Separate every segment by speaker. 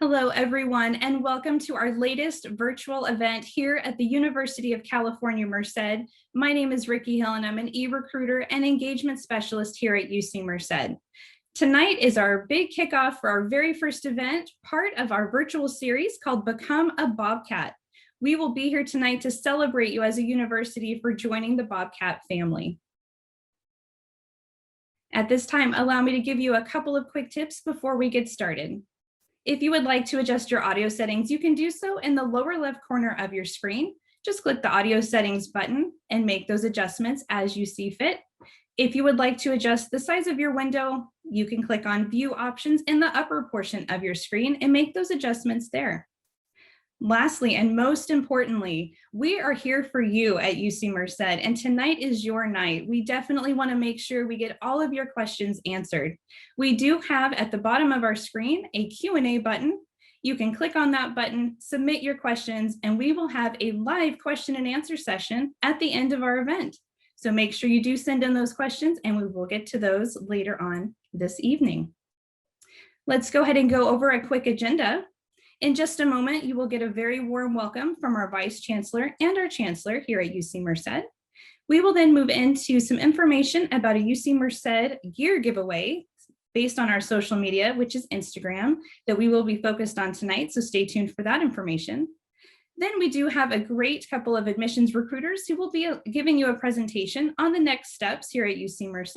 Speaker 1: Hello, everyone, and welcome to our latest virtual event here at the University of California, Merced. My name is Ricky Hill, and I'm an e-recruiter and engagement specialist here at UC Merced. Tonight is our big kickoff for our very first event, part of our virtual series called Become a Bobcat. We will be here tonight to celebrate you as a university for joining the Bobcat family. At this time, allow me to give you a couple of quick tips before we get started. If you would like to adjust your audio settings, you can do so in the lower left corner of your screen. Just click the audio settings button and make those adjustments as you see fit. If you would like to adjust the size of your window, you can click on view options in the upper portion of your screen and make those adjustments there. Lastly, and most importantly, we are here for you at UC Merced, and tonight is your night. We definitely want to make sure we get all of your questions answered. We do have at the bottom of our screen a Q&A button. You can click on that button, submit your questions, and we will have a live question and answer session at the end of our event. So make sure you do send in those questions, and we will get to those later on this evening. Let's go ahead and go over a quick agenda. In just a moment, you will get a very warm welcome from our Vice Chancellor and our Chancellor here at UC Merced. We will then move into some information about a UC Merced gear giveaway based on our social media, which is Instagram, that we will be focused on tonight, so stay tuned for that information. Then we do have a great couple of admissions recruiters who will be giving you a presentation on the next steps here at UC Merced.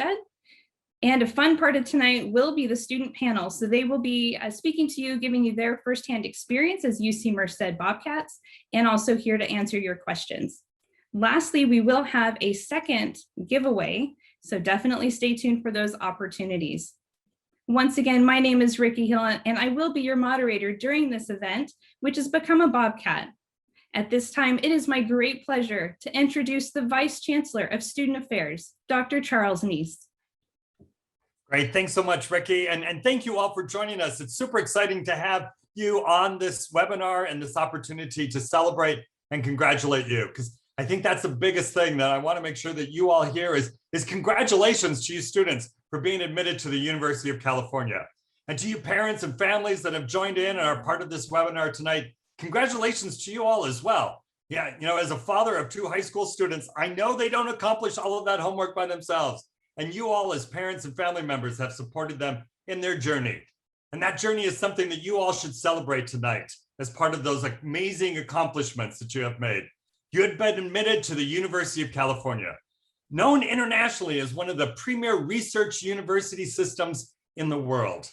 Speaker 1: And a fun part of tonight will be the student panel. So they will be speaking to you, giving you their firsthand experience as UC Merced Bobcats, and also here to answer your questions. Lastly, we will have a second giveaway, so definitely stay tuned for those opportunities. Once again, my name is Ricky Hill, and I will be your moderator during this event, which has Become a Bobcat. At this time, it is my great pleasure to introduce the Vice Chancellor of Student Affairs, Dr. Charles Neese.
Speaker 2: Great, thanks so much, Ricky, and thank you all for joining us. It's super exciting to have you on this webinar and this opportunity to celebrate and congratulate you, because I think that's the biggest thing that I want to make sure that you all hear is congratulations to you students for being admitted to the University of California. And to you parents and families that have joined in and are part of this webinar tonight, congratulations to you all as well. Yeah, you know, as a father of 2 high school students, I know they don't accomplish all of that homework by themselves. And you all as parents and family members have supported them in their journey. And that journey is something that you all should celebrate tonight as part of those amazing accomplishments that you have made. You had been admitted to the University of California, known internationally as one of the premier research university systems in the world.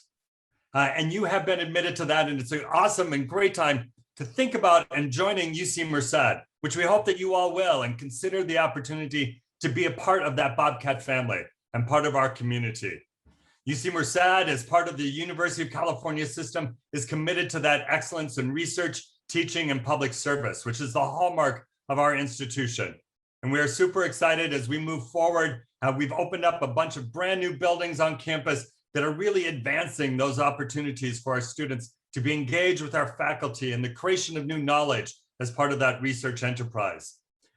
Speaker 2: And you have been admitted to that, and it's an awesome and great time to think about and joining UC Merced, which we hope that you all will, and consider the opportunity to be a part of that Bobcat family and part of our community. UC Merced, as part of the University of California system, is committed to that excellence in research, teaching, and public service, which is the hallmark of our institution. And we are super excited as we move forward. We've opened up a bunch of brand new buildings on campus that are really advancing those opportunities for our students to be engaged with our faculty in the creation of new knowledge as part of that research enterprise.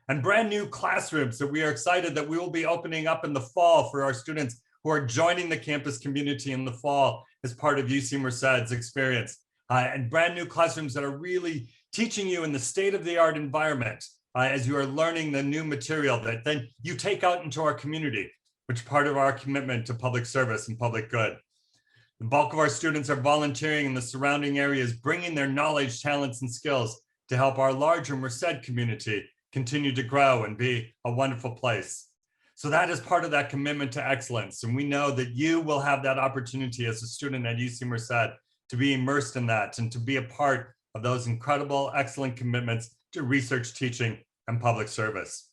Speaker 2: And brand new classrooms that we are excited that we will be opening up in the fall for our students who are joining the campus community in the fall as part of UC Merced's experience. And brand new classrooms that are really teaching you in the state-of-the-art environment as you are learning the new material that then you take out into our community, which is part of our commitment to public service and public good. The bulk of our students are volunteering in the surrounding areas, bringing their knowledge, talents, and skills to help our larger Merced community continue to grow and be a wonderful place. So that is part of that commitment to excellence. And we know that you will have that opportunity as a student at UC Merced to be immersed in that and to be a part of those incredible, excellent commitments to research, teaching, and public service.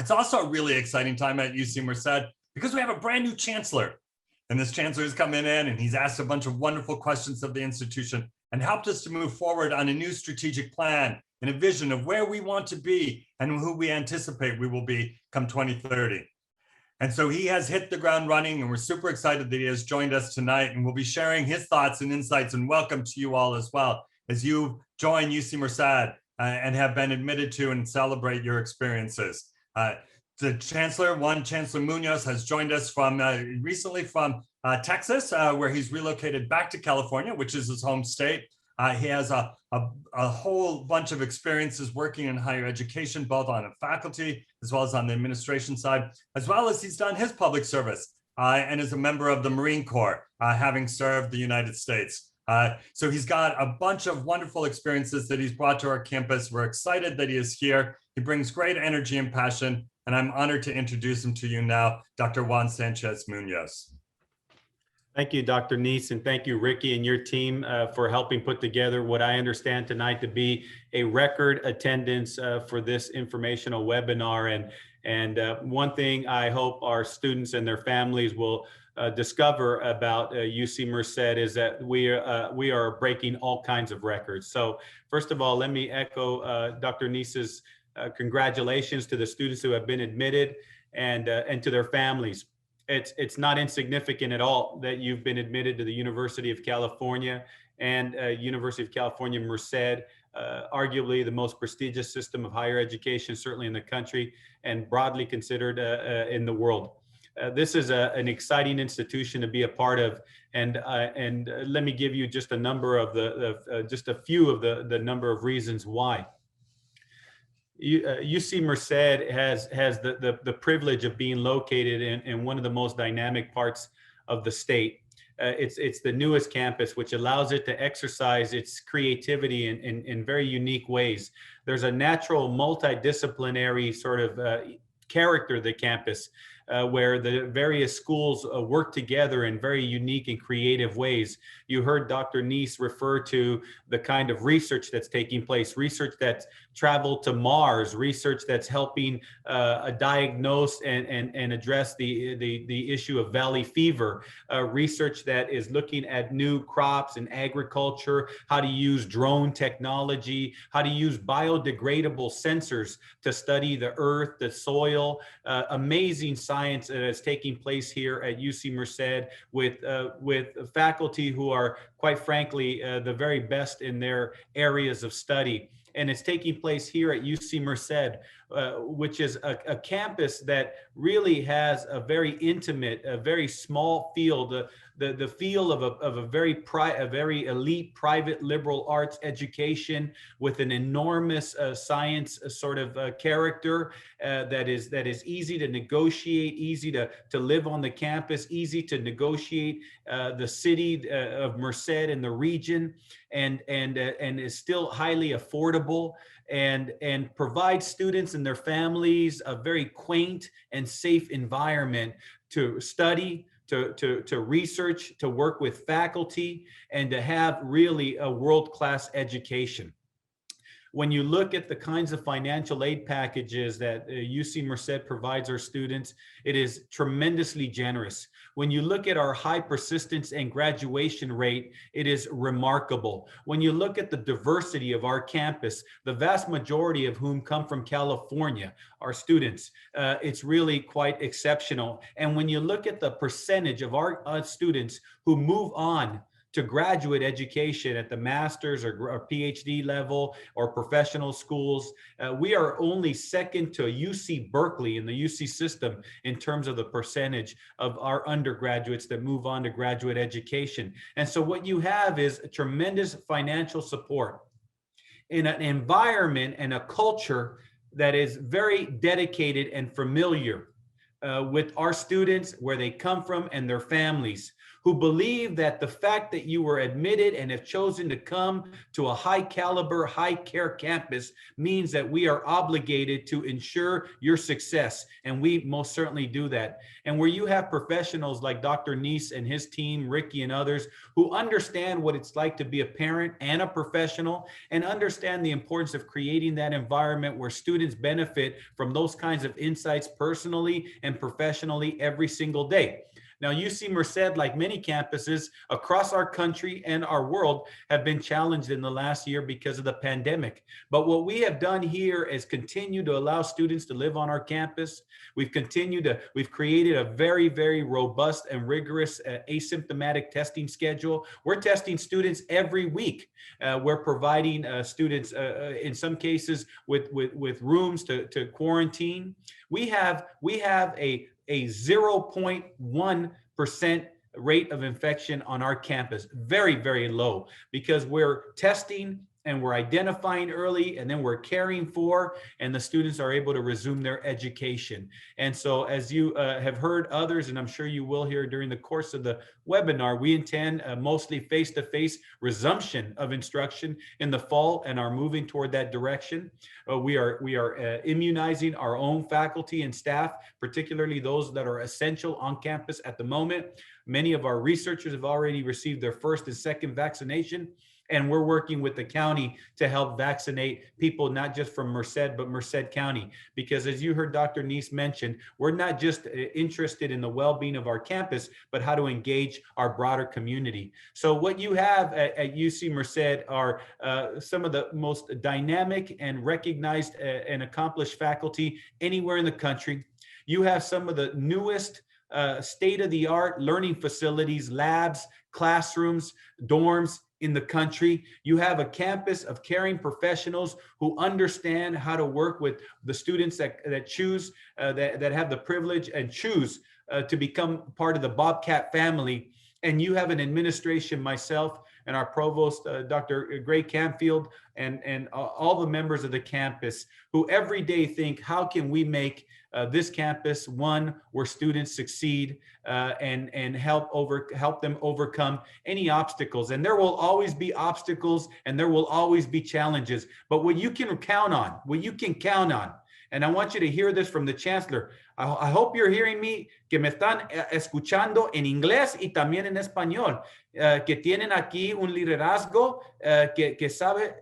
Speaker 2: It's also a really exciting time at UC Merced because we have a brand new chancellor. And this chancellor has come in and he's asked a bunch of wonderful questions of the institution and helped us to move forward on a new strategic plan and a vision of where we want to be and who we anticipate we will be come 2030. And so he has hit the ground running, and we're super excited that he has joined us tonight, and will be sharing his thoughts and insights, and welcome to you all as well as you join UC Merced and have been admitted to and celebrate your experiences. The Chancellor Munoz has joined us from recently from Texas, where he's relocated back to California, which is his home state. He has a whole bunch of experiences working in higher education, both on a faculty as well as on the administration side, as well as he's done his public service and is a member of the Marine Corps, having served the United States. So he's got a bunch of wonderful experiences that he's brought to our campus. We're excited that he is here. He brings great energy and passion, and I'm honored to introduce him to you now, Dr. Juan Sanchez Munoz.
Speaker 3: Thank you, Dr. Neese, and thank you, Ricky, and your team for helping put together what I understand tonight to be a record attendance for this informational webinar. And one thing I hope our students and their families will discover about UC Merced is that we are breaking all kinds of records. So first of all, let me echo Dr. Neese's congratulations to the students who have been admitted and to their families. It's not insignificant at all that you've been admitted to the University of California and University of California Merced, arguably the most prestigious system of higher education, certainly in the country and broadly considered in the world. This is an exciting institution to be a part of, and let me give you just a number of just a few of the number of reasons why. UC Merced has the privilege of being located in one of the most dynamic parts of the state. It's the newest campus, which allows it to exercise its creativity in very unique ways. There's a natural multidisciplinary sort of character of the campus, where the various schools work together in very unique and creative ways. You heard Dr. Neese refer to the kind of research that's taking place, research that's traveled to Mars, research that's helping diagnose and address the issue of valley fever, research that is looking at new crops and agriculture, how to use drone technology, how to use biodegradable sensors to study the earth, the soil, amazing science that is taking place here at UC Merced with faculty who are, quite frankly, the very best in their areas of study. And it's taking place here at UC Merced, which is a campus that really has a very intimate, a very small field, the feel of a very elite private liberal arts education with an enormous science sort of character that is easy to negotiate, easy to live on the campus, easy to negotiate the city of Merced and the region, and is still highly affordable and provide students and their families a very quaint and safe environment to study, to research, to work with faculty, and to have really a world-class education. When you look at the kinds of financial aid packages that UC Merced provides our students, it is tremendously generous. When you look at our high persistence and graduation rate, it is remarkable. When you look at the diversity of our campus, the vast majority of whom come from California, our students, it's really quite exceptional. And when you look at the percentage of our students who move on to graduate education at the master's or PhD level or professional schools, we are only second to UC Berkeley in the UC system in terms of the percentage of our undergraduates that move on to graduate education. And so what you have is a tremendous financial support in an environment and a culture that is very dedicated and familiar with our students, where they come from and their families, who believe that the fact that you were admitted and have chosen to come to a high caliber, high care campus means that we are obligated to ensure your success. And we most certainly do that. And where you have professionals like Dr. Neese and his team, Ricky and others, who understand what it's like to be a parent and a professional, and understand the importance of creating that environment where students benefit from those kinds of insights personally and professionally every single day. Now, UC Merced, like many campuses across our country and our world, have been challenged in the last year because of the pandemic. But what we have done here is continue to allow students to live on our campus. We've created a very, very robust and rigorous asymptomatic testing schedule. We're testing students every week. We're providing students, in some cases, with rooms to quarantine. We have a 0.1% rate of infection on our campus. Very, very low, because we're testing and we're identifying early, and then we're caring for, and the students are able to resume their education. And so, as you have heard others, and I'm sure you will hear during the course of the webinar, we intend mostly face-to-face resumption of instruction in the fall and are moving toward that direction. We are immunizing our own faculty and staff, particularly those that are essential on campus at the moment. Many of our researchers have already received their first and second vaccination. And we're working with the county to help vaccinate people, not just from Merced, but Merced County. Because as you heard Dr. Neese mention, we're not just interested in the well-being of our campus, but how to engage our broader community. So what you have at UC Merced are some of the most dynamic and recognized and accomplished faculty anywhere in the country. You have some of the newest state-of-the-art learning facilities, labs, classrooms, dorms in the country. You have a campus of caring professionals who understand how to work with the students that choose, that have the privilege and choose to become part of the Bobcat family. And you have an administration, myself and our provost, Dr. Gray Camfield, and all the members of the campus who every day think, how can we make this campus one where students succeed and help them overcome any obstacles. And there will always be obstacles and there will always be challenges. But what you can count on, and I want you to hear this from the chancellor. I hope you're hearing me, que me están escuchando en inglés y también en español, que tienen aquí un liderazgo que sabe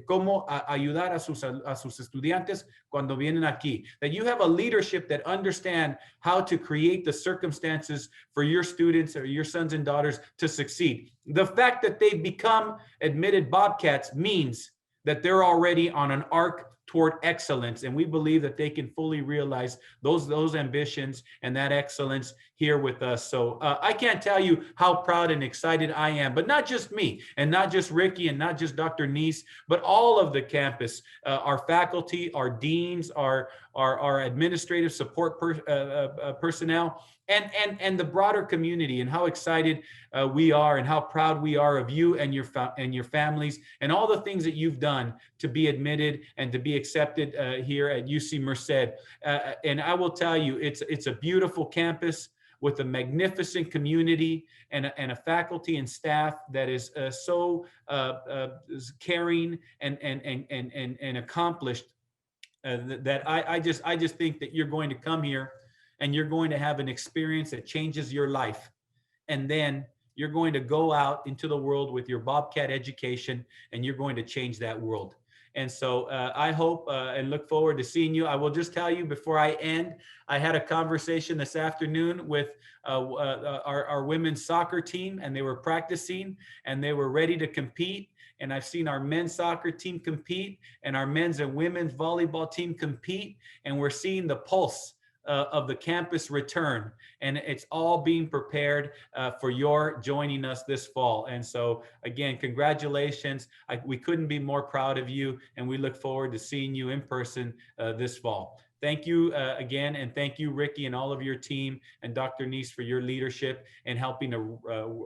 Speaker 3: cómo ayudar a sus estudiantes cuando vienen aquí. That you have a leadership that understand how to create the circumstances for your students or your sons and daughters to succeed. The fact that they've become admitted Bobcats means that they're already on an arc toward excellence, and we believe that they can fully realize those ambitions and that excellence here with us. So I can't tell you how proud and excited I am, but not just me, and not just Ricky, and not just Dr. Neese, but all of the campus, our faculty, our deans, our administrative support personnel, and the broader community, and how excited we are and how proud we are of you and your families and all the things that you've done to be admitted and to be accepted here at UC Merced. And I will tell you, it's a beautiful campus with a magnificent community and a faculty and staff that is so caring and accomplished that I just think that you're going to come here and you're going to have an experience that changes your life. And then you're going to go out into the world with your Bobcat education, and you're going to change that world. And so I hope and look forward to seeing you. I will just tell you before I end, I had a conversation this afternoon with our women's soccer team, and they were practicing and they were ready to compete. And I've seen our men's soccer team compete and our men's and women's volleyball team compete. And we're seeing the pulse of the campus return, and it's all being prepared for your joining us this fall. And so again, congratulations. We couldn't be more proud of you, and we look forward to seeing you in person this fall. Thank you again, and thank you, Ricky, and all of your team, and Dr. Neese for your leadership and helping to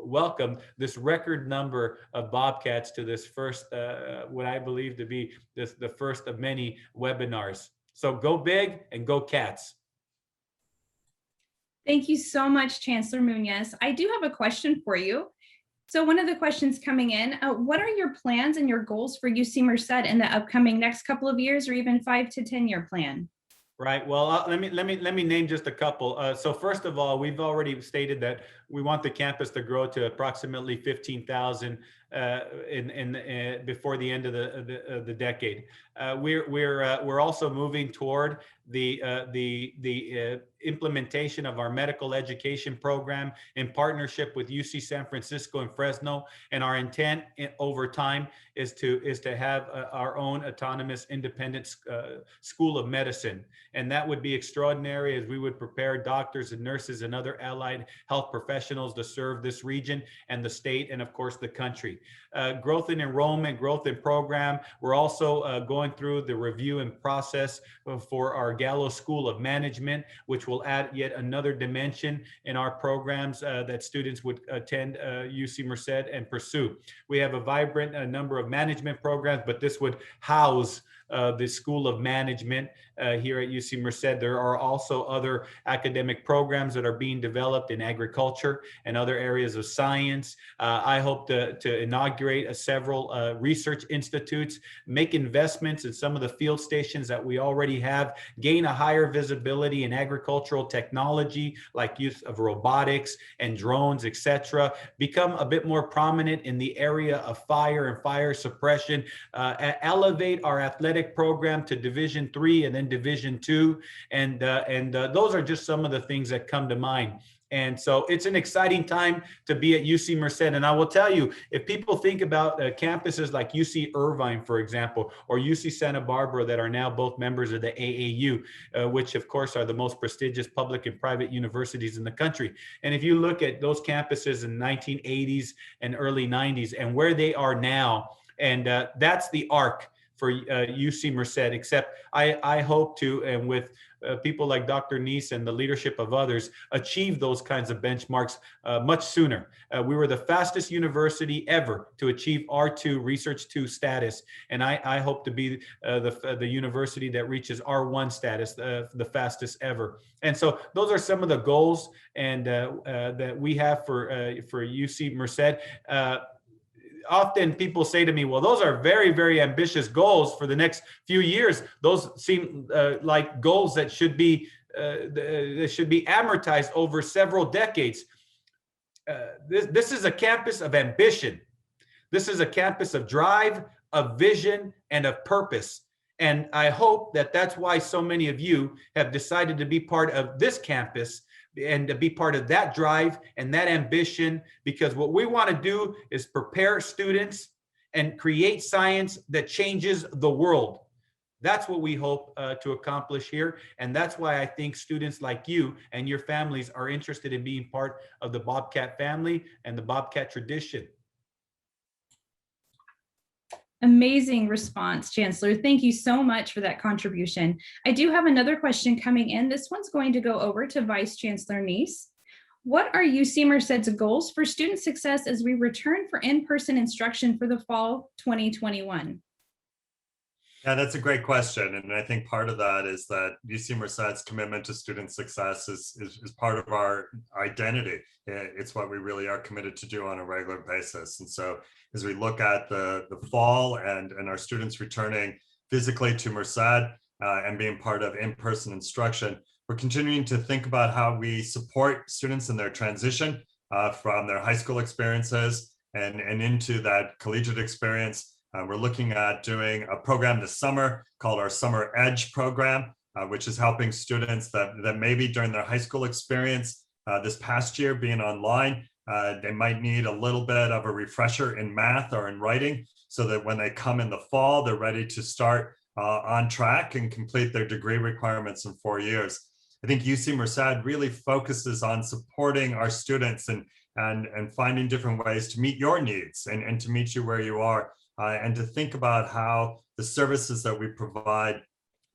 Speaker 3: welcome this record number of Bobcats to this first, what I believe to be the first of many webinars. So go big and go Cats.
Speaker 1: Thank you so much, Chancellor Munoz. I do have a question for you. So one of the questions coming in, what are your plans and your goals for UC Merced in the upcoming next couple of years, or even 5 to 10 year plan?
Speaker 3: Right. Well, let me name just a couple. So first of all, we've already stated that we want the campus to grow to approximately 15,000 before the end of the decade. We're also moving toward the implementation of our medical education program in partnership with UC San Francisco and Fresno. And our intent over time is to have our own autonomous independent school of medicine. And that would be extraordinary, as we would prepare doctors and nurses and other allied health professionals professionals to serve this region and the state, and of course the country. Growth in enrollment, growth in program. We're also going through the review and process for our Gallo School of Management, which will add yet another dimension in our programs that students would attend UC Merced and pursue. We have a vibrant number of management programs, but this would house the School of Management here at UC Merced. There are also other academic programs that are being developed in agriculture and other areas of science. I hope to inaugurate several research institutes, make investments in some of the field stations that we already have, gain a higher visibility in agricultural technology like use of robotics and drones, etc., become a bit more prominent in the area of fire and fire suppression, elevate our athletic program to Division III and then Division II, and those are just some of the things that come to mind. And so it's an exciting time to be at UC Merced. And I will tell you, if people think about campuses like UC Irvine, for example, or UC Santa Barbara that are now both members of the AAU, which of course are the most prestigious public and private universities in the country. And if you look at those campuses in the 1980s and early 90s and where they are now, and that's the arc for UC Merced, except I hope to, and with people like Dr. Neese and the leadership of others, achieve those kinds of benchmarks much sooner. We were the fastest university ever to achieve R2, Research 2 status, and I hope to be the university that reaches R1 status, the fastest ever. And so those are some of the goals and that we have for UC Merced. Often people say to me, well, those are very, very ambitious goals for the next few years. Those seem like goals that should be amortized over several decades. This is a campus of ambition. This is a campus of drive, of vision, and of purpose. And I hope that that's why so many of you have decided to be part of this campus and to be part of that drive and that ambition, because what we want to do is prepare students and create science that changes the world. That's what we hope to accomplish here. And that's why I think students like you and your families are interested in being part of the Bobcat family and the Bobcat tradition.
Speaker 1: Amazing response, Chancellor. Thank you so much for that contribution. I do have another question coming in. This one's going to go over to Vice Chancellor Neese. What are UC Merced's goals for student success as we return for in-person instruction for the fall 2021?
Speaker 2: Yeah, that's a great question. And I think part of that is that UC Merced's commitment to student success is part of our identity. It's what we really are committed to do on a regular basis. And so as we look at the fall and our students returning physically to Merced and being part of in-person instruction, we're continuing to think about how we support students in their transition from their high school experiences and into that collegiate experience. We're looking at doing a program this summer called our Summer Edge program, which is helping students that maybe during their high school experience this past year being online, they might need a little bit of a refresher in math or in writing so that when they come in the fall, they're ready to start on track and complete their degree requirements in 4 years. I think UC Merced really focuses on supporting our students and finding different ways to meet your needs and to meet you where you are. And to think about how the services that we provide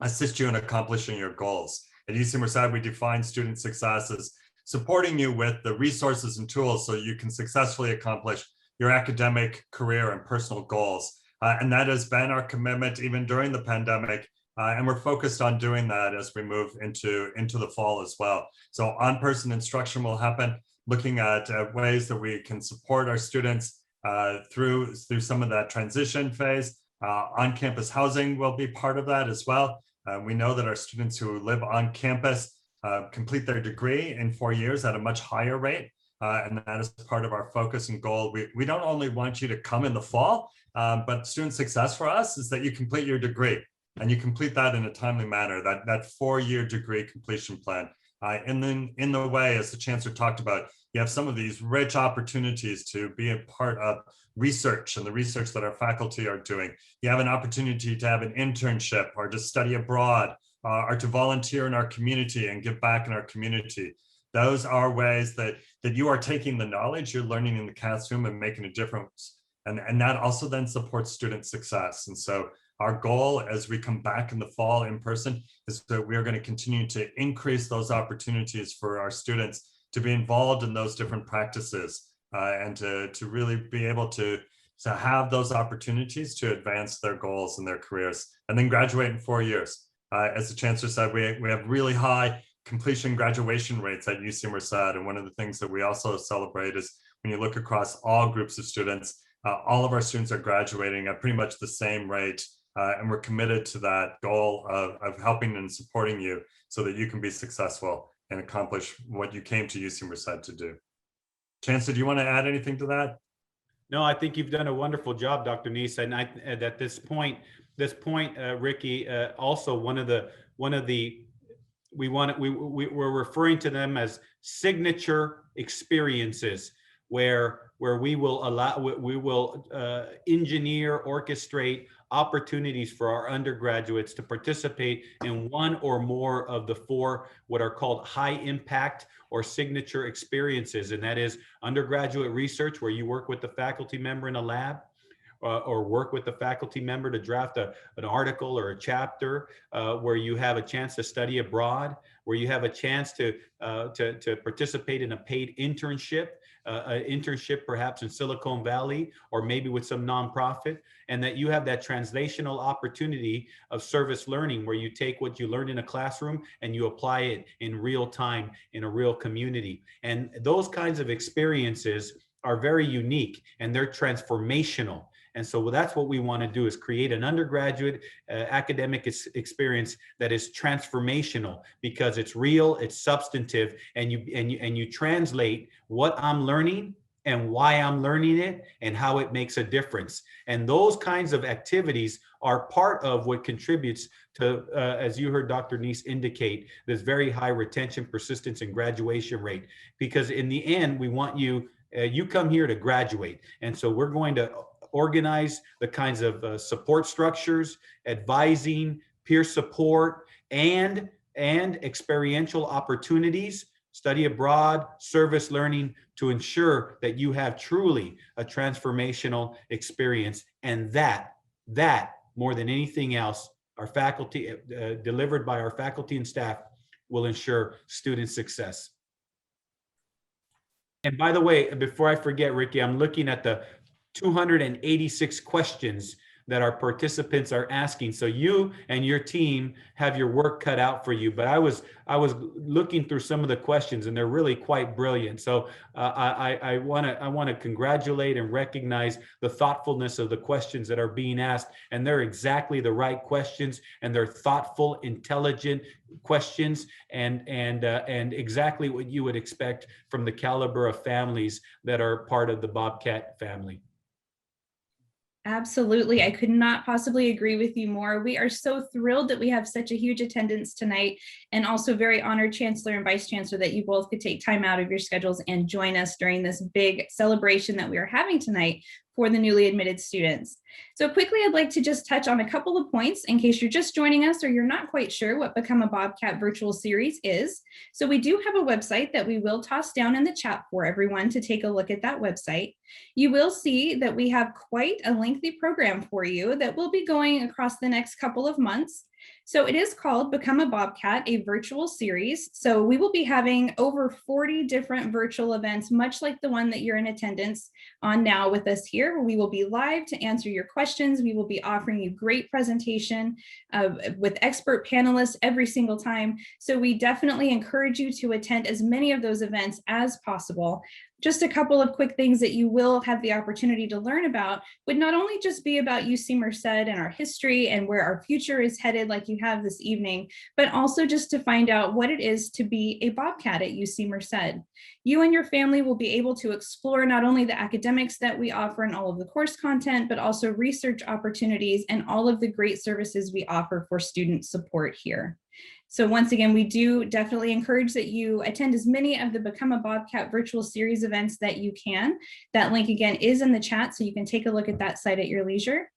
Speaker 2: assist you in accomplishing your goals. At UC Merced, we define student success as supporting you with the resources and tools so you can successfully accomplish your academic, career, and personal goals. And that has been our commitment even during the pandemic. And we're focused on doing that as we move into the fall as well. So on-person instruction will happen, looking at ways that we can support our students through some of that transition phase. On-campus housing will be part of that as well. We know that our students who live on campus complete their degree in 4 years at a much higher rate. And that is part of our focus and goal. We don't only want you to come in the fall, but student success for us is that you complete your degree and you complete that in a timely manner, that 4-year degree completion plan. And then in the way, as the Chancellor talked about, you have some of these rich opportunities to be a part of research and the research that our faculty are doing. You have an opportunity to have an internship or to study abroad or to volunteer in our community and give back in our community. Those are ways that you are taking the knowledge you're learning in the classroom and making a difference. And that also then supports student success. And so our goal as we come back in the fall in person is that we are going to continue to increase those opportunities for our students to be involved in those different practices and to really be able to have those opportunities to advance their goals and their careers and then graduate in 4 years. As the chancellor said, we have really high completion graduation rates at UC Merced. And one of the things that we also celebrate is when you look across all groups of students, all of our students are graduating at pretty much the same rate. And we're committed to that goal of helping and supporting you so that you can be successful and accomplish what you came to UC Merced to do. Chancellor, do you want to add anything to that?
Speaker 3: No, I think you've done a wonderful job, Dr. Neese. And at this point, Ricky, also we're referring to them as signature experiences, where we will engineer, orchestrate opportunities for our undergraduates to participate in one or more of the 4 what are called high impact or signature experiences. And that is undergraduate research, where you work with the faculty member in a lab, or work with the faculty member to draft an article or a chapter, where you have a chance to study abroad, where you have a chance to participate in a paid internship, an internship perhaps in Silicon Valley or maybe with some nonprofit, and that you have that translational opportunity of service learning, where you take what you learned in a classroom and you apply it in real time in a real community. And those kinds of experiences are very unique and they're transformational. And so that's what we want to do, is create an undergraduate academic experience that is transformational, because it's real, it's substantive, and you translate what I'm learning and why I'm learning it and how it makes a difference. And those kinds of activities are part of what contributes to, as you heard Dr. Neese indicate, this very high retention, persistence, and graduation rate. Because in the end, we want you come here to graduate. And so we're going to organize the kinds of support structures, advising, peer support, and experiential opportunities, study abroad, service learning, to ensure that you have truly a transformational experience. And that more than anything else, our faculty, delivered by our faculty and staff, will ensure student success. And by the way, before I forget, Ricky, I'm looking at the 286 questions that our participants are asking. So you and your team have your work cut out for you. But I was looking through some of the questions, and they're really quite brilliant. So I want to congratulate and recognize the thoughtfulness of the questions that are being asked, and they're exactly the right questions, and they're thoughtful, intelligent questions, and exactly what you would expect from the caliber of families that are part of the Bobcat family.
Speaker 1: Absolutely. I could not possibly agree with you more. We are so thrilled that we have such a huge attendance tonight, and also very honored, Chancellor and Vice Chancellor, that you both could take time out of your schedules and join us during this big celebration that we are having tonight for the newly admitted students. So quickly, I'd like to just touch on a couple of points in case you're just joining us or you're not quite sure what Become a Bobcat virtual series is. So we do have a website that we will toss down in the chat for everyone to take a look at that website. You will see that we have quite a lengthy program for you that will be going across the next couple of months. So it is called Become a Bobcat, a virtual series. So we will be having over 40 different virtual events, much like the one that you're in attendance on now with us here. We will be live to answer your questions. We will be offering you great presentation with expert panelists every single time. So we definitely encourage you to attend as many of those events as possible. Just a couple of quick things that you will have the opportunity to learn about would not only just be about UC Merced and our history and where our future is headed, like you have this evening, but also just to find out what it is to be a Bobcat at UC Merced. You and your family will be able to explore not only the academics that we offer and all of the course content, but also research opportunities and all of the great services we offer for student support here. So once again, we do definitely encourage that you attend as many of the Become a Bobcat virtual series events that you can. That link again is in the chat, so you can take a look at that site at your leisure.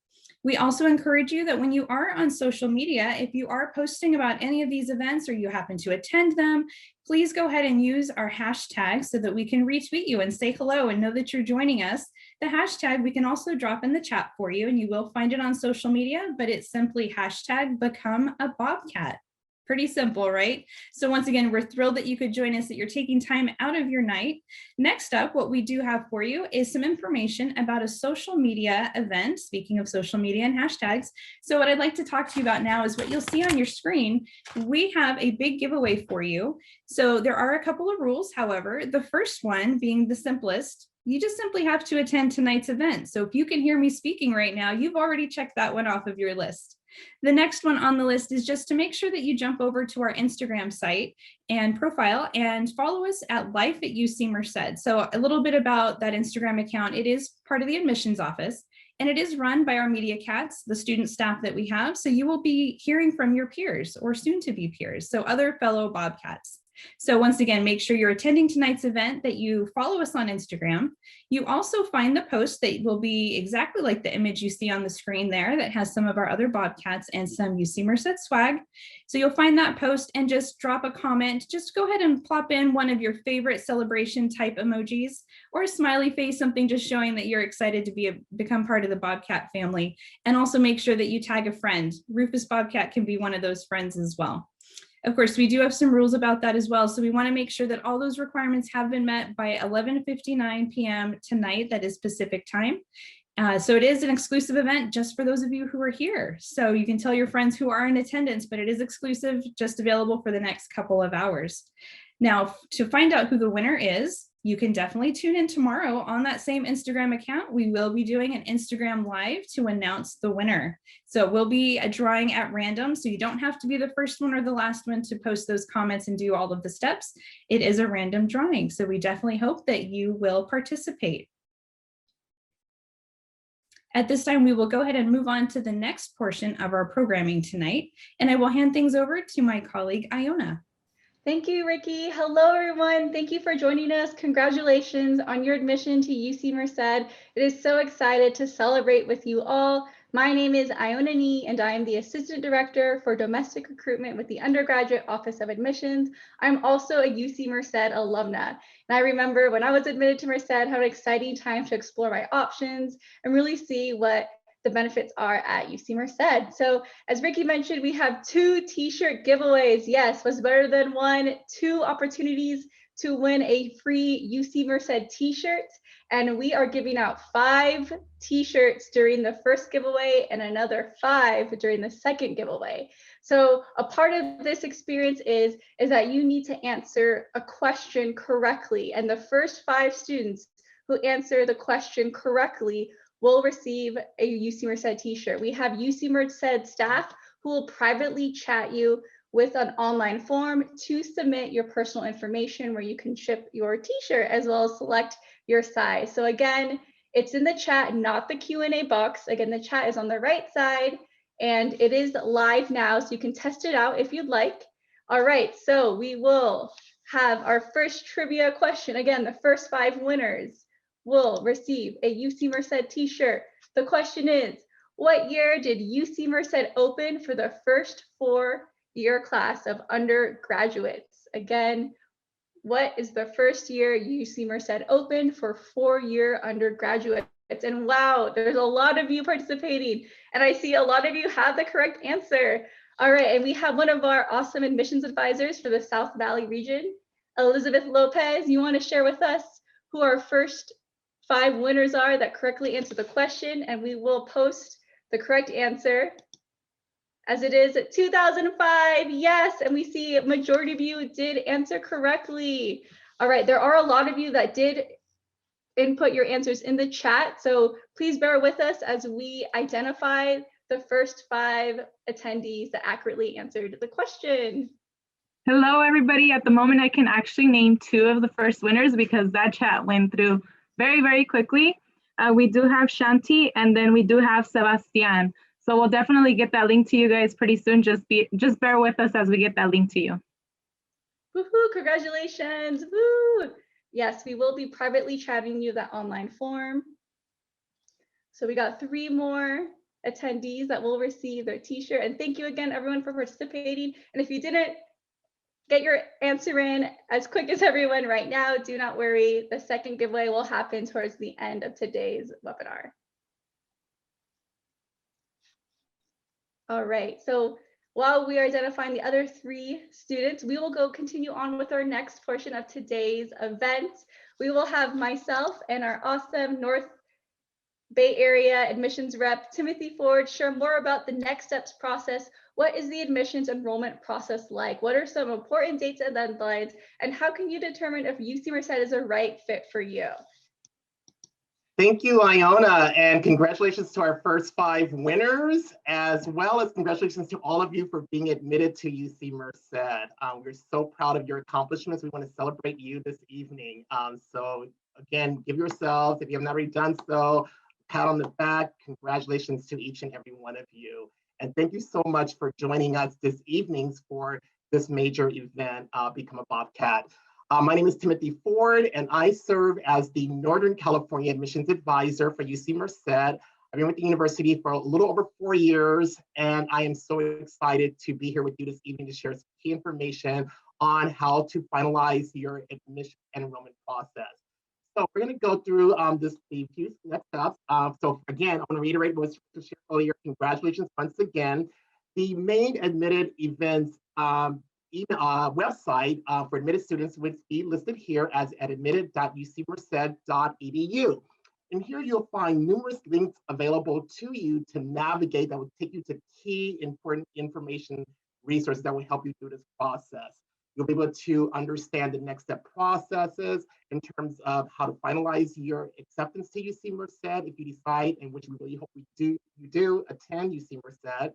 Speaker 1: We also encourage you that when you are on social media, if you are posting about any of these events or you happen to attend them, please go ahead and use our hashtag so that we can retweet you and say hello and know that you're joining us. The hashtag we can also drop in the chat for you, and you will find it on social media, but it's simply hashtag become a Bobcat. Pretty simple, right? So once again, we're thrilled that you could join us, that you're taking time out of your night. Next up, what we do have for you is some information about a social media event. Speaking of social media and hashtags. So what I'd like to talk to you about now is what you'll see on your screen. We have a big giveaway for you. So there are a couple of rules. However, the first one being the simplest, you just simply have to attend tonight's event. So if you can hear me speaking right now, you've already checked that one off of your list. The next one on the list is just to make sure that you jump over to our Instagram site and profile and follow us at Life at UC Merced. So a little bit about that Instagram account. It is part of the admissions office, and it is run by our media cats, the student staff that we have. So you will be hearing from your peers or soon to be peers, so other fellow Bobcats. So once again, make sure you're attending tonight's event, that you follow us on Instagram. You also find the post that will be exactly like the image you see on the screen there, that has some of our other Bobcats and some UC Merced swag. So you'll find that post and just drop a comment. Just go ahead and plop in one of your favorite celebration type emojis or a smiley face, something just showing that you're excited to become part of the Bobcat family. And also make sure that you tag a friend. Rufus Bobcat can be one of those friends as well. Of course, we do have some rules about that as well. So we want to make sure that all those requirements have been met by 11:59 p.m. tonight. That is Pacific time. So it is an exclusive event just for those of you who are here. So you can tell your friends who are in attendance, but it is exclusive, just available for the next couple of hours. Now, to find out who the winner is, you can definitely tune in tomorrow on that same Instagram account. We will be doing an Instagram live to announce the winner. So it will be a drawing at random. So you don't have to be the first one or the last one to post those comments and do all of the steps. It is a random drawing. So we definitely hope that you will participate. At this time, we will go ahead and move on to the next portion of our programming tonight. And I will hand things over to my colleague, Iona.
Speaker 4: Thank you, Ricky. Hello, everyone. Thank you for joining us. Congratulations on your admission to UC Merced. It is so excited to celebrate with you all. My name is Iona Nee, and I am the Assistant Director for Domestic Recruitment with the Undergraduate Office of Admissions. I'm also a UC Merced alumna. And I remember when I was admitted to Merced, how an exciting time to explore my options and really see what the benefits are at UC Merced. So as Ricky mentioned, we have 2 t-shirt giveaways. Yes, what's better than one? 2 opportunities to win a free UC Merced t-shirt. And we are giving out 5 t-shirts during the first giveaway and another 5 during the second giveaway. So a part of this experience is that you need to answer a question correctly. And the first 5 students who answer the question correctly will receive a UC Merced t-shirt. We have UC Merced staff who will privately chat you with an online form to submit your personal information where you can ship your t-shirt as well as select your size. So again, it's in the chat, not the Q&A box. Again, the chat is on the right side and it is live now, so you can test it out if you'd like. All right, so we will have our first trivia question. Again, the first 5 winners will receive a UC Merced t-shirt. The question is, what year did UC Merced open for the first 4-year class of undergraduates? Again, what is the first year UC Merced opened for 4-year undergraduates? And wow, there's a lot of you participating, and I see a lot of you have the correct answer. All right, and we have one of our awesome admissions advisors for the South Valley region, Elizabeth Lopez. You want to share with us who our first 5 winners are that correctly answer the question, and we will post the correct answer as it is 2005. Yes, and we see a majority of you did answer correctly. All right, there are a lot of you that did input your answers in the chat, so please bear with us as we identify the first 5 attendees that accurately answered the question.
Speaker 5: Hello, everybody. At the moment, I can actually name 2 of the first winners because that chat went through very, very quickly. We do have Shanti, and then we do have Sebastian. So we'll definitely get that link to you guys pretty soon. Just bear with us as we get that link to you.
Speaker 4: Woohoo, congratulations. Woo. Yes, we will be privately chatting you that online form. So we got 3 more attendees that will receive their t-shirt. And thank you again, everyone, for participating. And if you didn't get your answer in as quick as everyone right now. Do not worry. The second giveaway will happen towards the end of today's webinar. All right, so while we are identifying the other 3 students, we will continue on with our next portion of today's event. We will have myself and our awesome North Bay Area admissions rep, Timothy Ford, share more about the next steps process. What is the admissions enrollment process like? What are some important dates and deadlines? And how can you determine if UC Merced is a right fit for you?
Speaker 6: Thank you, Iona, and congratulations to our first 5 winners, as well as congratulations to all of you for being admitted to UC Merced. We're so proud of your accomplishments. We want to celebrate you this evening. So again, give yourselves, if you have not already done so, a pat on the back. Congratulations to each and every one of you. And thank you so much for joining us this evening for this major event, Become a Bobcat. My name is Timothy Ford, and I serve as the Northern California Admissions Advisor for UC Merced. I've been with the university for a little over 4 years, and I am so excited to be here with you this evening to share some key information on how to finalize your admission and enrollment process. So we're going to go through the few next steps. So again, I want to reiterate what was shared earlier. Congratulations once again. The main admitted events website for admitted students would be listed here as at admitted.ucmerced.edu. And here you'll find numerous links available to you to navigate that will take you to key important information resources that will help you through this process. You'll be able to understand the next step processes in terms of how to finalize your acceptance to UC Merced if you decide, and which we really hope you do attend UC Merced.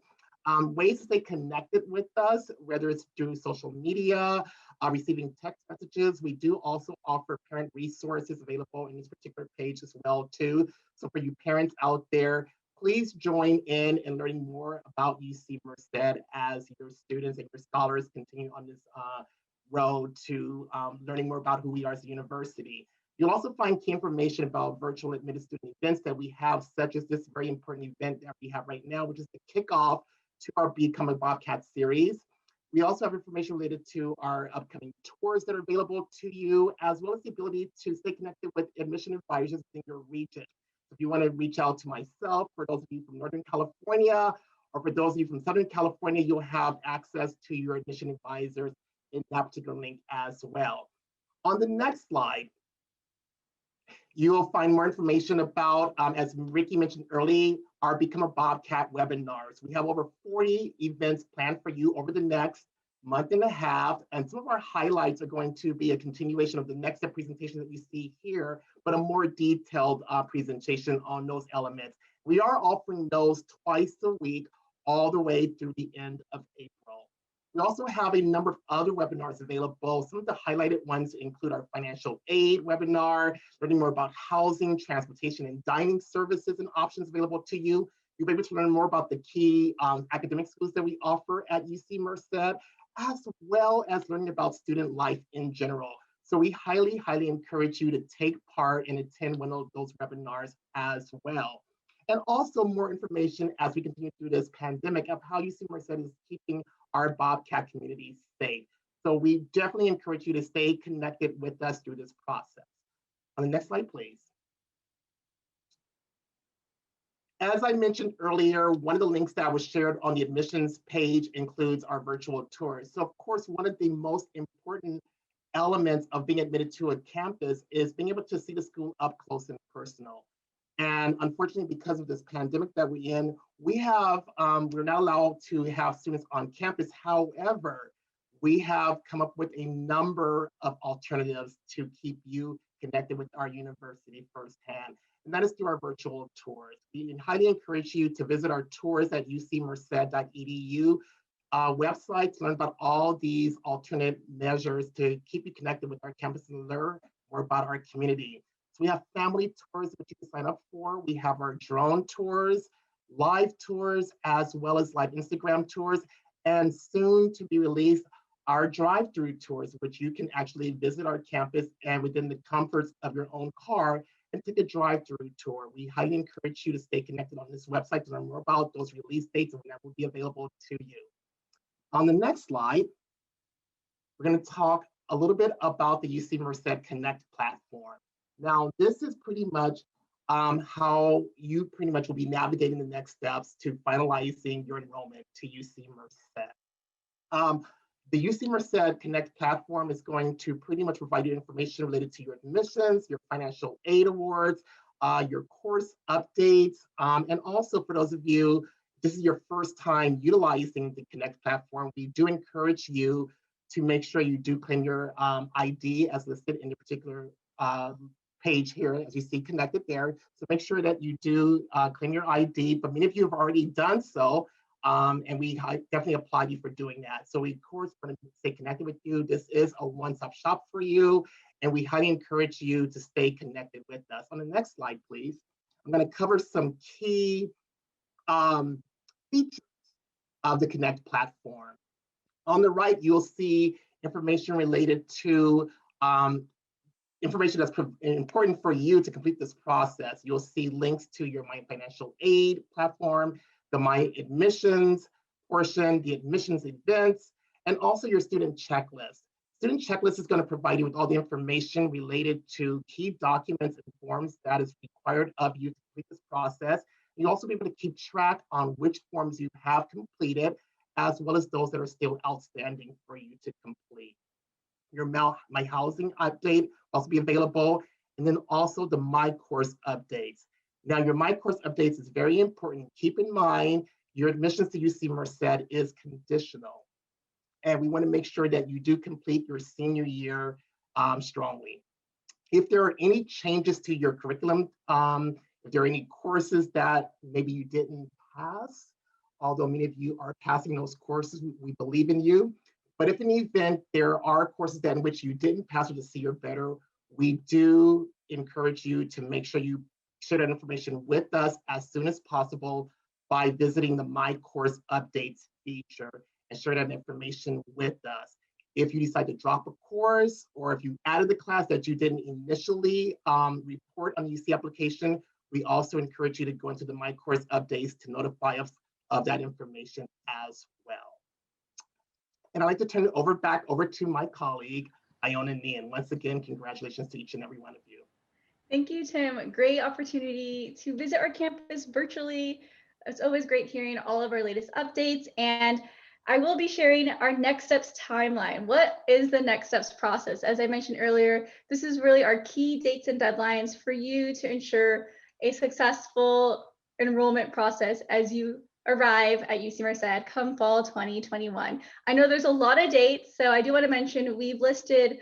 Speaker 6: Ways to stay connected with us, whether it's through social media, receiving text messages. We do also offer parent resources available in this particular page as well too. So for you parents out there, please join in learning more about UC Merced as your students and your scholars continue on this road to learning more about who we are as a university. You'll also find key information about virtual admitted student events that we have, such as this very important event that we have right now, which is the Kickoff to our Become a Bobcat series. We also have information related to our upcoming tours that are available to you, as well as the ability to stay connected with admission advisors in your region. If you want to reach out to myself, for those of you from Northern California, or for those of you from Southern California, you'll have access to your admission advisors in that particular link as well. On the next slide, you will find more information about, as Ricky mentioned earlier, our Become a Bobcat webinars. We have over 40 events planned for you over the next month and a half, and some of our highlights are going to be a continuation of the next step presentation that you see here, but a more detailed presentation on those elements. We are offering those twice a week, all the way through the end of April. We also have a number of other webinars available. Some of the highlighted ones include our financial aid webinar, learning more about housing, transportation, and dining services and options available to you. You'll be able to learn more about the key academic schools that we offer at UC Merced, as well as learning about student life in general. So we highly, highly encourage you to take part and attend one of those webinars as well. And also more information as we continue through this pandemic of how UC Merced is keeping our Bobcat community safe. So we definitely encourage you to stay connected with us through this process. On the next slide, please. As I mentioned earlier, one of the links that was shared on the admissions page includes our virtual tours. So of course, one of the most important elements of being admitted to a campus is being able to see the school up close and personal. And unfortunately, because of this pandemic that we're in, we're not allowed to have students on campus. However, we have come up with a number of alternatives to keep you connected with our university firsthand. And that is through our virtual tours. We highly encourage you to visit our tours at ucmerced.edu website to learn about all these alternate measures to keep you connected with our campus and learn more about our community. So we have family tours that you can sign up for. We have our drone tours, live tours, as well as live Instagram tours, and soon to be released, our drive-through tours, which you can actually visit our campus and within the comforts of your own car and take a drive-through tour. We highly encourage you to stay connected on this website to learn more about those release dates and when that will be available to you. On the next slide, we're going to talk a little bit about the UC Merced Connect platform. Now, this is pretty much how you pretty much will be navigating the next steps to finalizing your enrollment to UC Merced. The UC Merced Connect platform is going to pretty much provide you information related to your admissions, your financial aid awards, your course updates, and also for those of you, this is your first time utilizing the Connect platform, we do encourage you to make sure you do claim your ID as listed in the particular page here, as you see connected there. So make sure that you do claim your ID, but many of you have already done so, and we definitely applaud you for doing that. So we, of course, want to stay connected with you. This is a one-stop shop for you, and we highly encourage you to stay connected with us. On the next slide, please. I'm going to cover some key features of the Connect platform. On the right, you'll see information related to information that's important for you to complete this process. You'll see links to your My Financial Aid platform, the My Admissions portion, the admissions events, and also your student checklist. Student checklist is going to provide you with all the information related to key documents and forms that is required of you to complete this process. You'll also be able to keep track on which forms you have completed, as well as those that are still outstanding for you to complete. Your My Housing update will also be available, and then also the My Course updates. Now, your My Course updates is very important. Keep in mind, your admissions to UC Merced is conditional, and we want to make sure that you do complete your senior year strongly. If there are any changes to your curriculum, if there are any courses that maybe you didn't pass, although many of you are passing those courses, we believe in you. But if in the event there are courses that in which you didn't pass with a C or better, we do encourage you to make sure you share that information with us as soon as possible by visiting the My Course Updates feature and share that information with us. If you decide to drop a course, or if you added the class that you didn't initially report on the UC application, we also encourage you to go into the My Course Updates to notify us of that information as well. And I'd like to turn it back over to my colleague, Iona Nee. And once again, congratulations to each and every one of you.
Speaker 4: Thank you, Tim. Great opportunity to visit our campus virtually. It's always great hearing all of our latest updates. And I will be sharing our next steps timeline. What is the next steps process? As I mentioned earlier, this is really our key dates and deadlines for you to ensure a successful enrollment process as you arrive at UC Merced come fall 2021. I know there's a lot of dates, so I do want to mention we've listed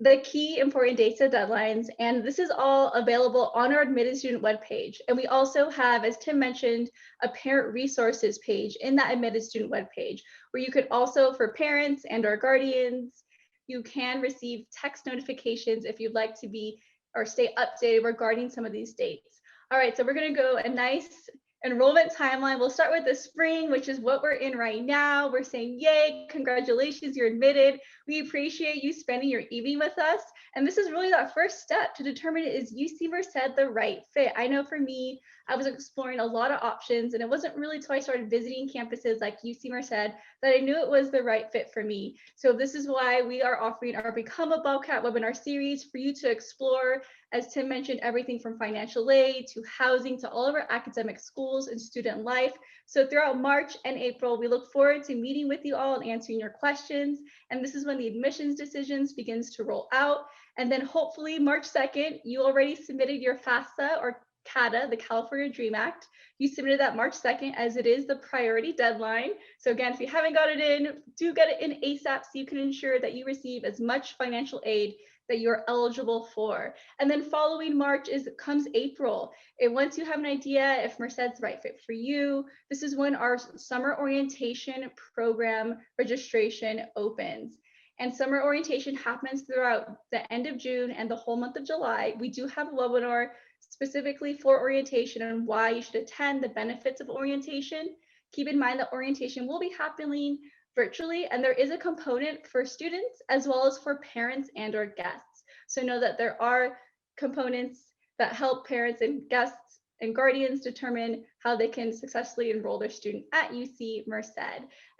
Speaker 4: the key important dates and deadlines, and this is all available on our admitted student webpage. And we also have, as Tim mentioned, a parent resources page in that admitted student webpage, where you could also, for parents and our guardians, you can receive text notifications if you'd like to be or stay updated regarding some of these dates. All right, so we're going to go a nice enrollment timeline. We'll start with the spring, which is what we're in right now. We're saying, yay, congratulations, you're admitted. We appreciate you spending your evening with us. And this is really that first step to determine, is UC Merced the right fit? I know for me, I was exploring a lot of options, and it wasn't really until I started visiting campuses like UC Merced that I knew it was the right fit for me. So this is why we are offering our Become a Bobcat webinar series for you to explore. As Tim mentioned, everything from financial aid to housing to all of our academic schools and student life. So throughout March and April, we look forward to meeting with you all and answering your questions. And this is when the admissions decisions begins to roll out. And then hopefully March 2nd, you already submitted your FAFSA or CADA, the California Dream Act. You submitted that March 2nd as it is the priority deadline. So again, if you haven't got it in, do get it in ASAP so you can ensure that you receive as much financial aid that you're eligible for. And then following March comes April. And once you have an idea if Merced's the right fit for you, this is when our summer orientation program registration opens. And summer orientation happens throughout the end of June and the whole month of July. We do have a webinar specifically for orientation and why you should attend, the benefits of orientation. Keep in mind that orientation will be happening virtually, and there is a component for students as well as for parents and or guests. So know that there are components that help parents and guests and guardians determine how they can successfully enroll their student at UC Merced.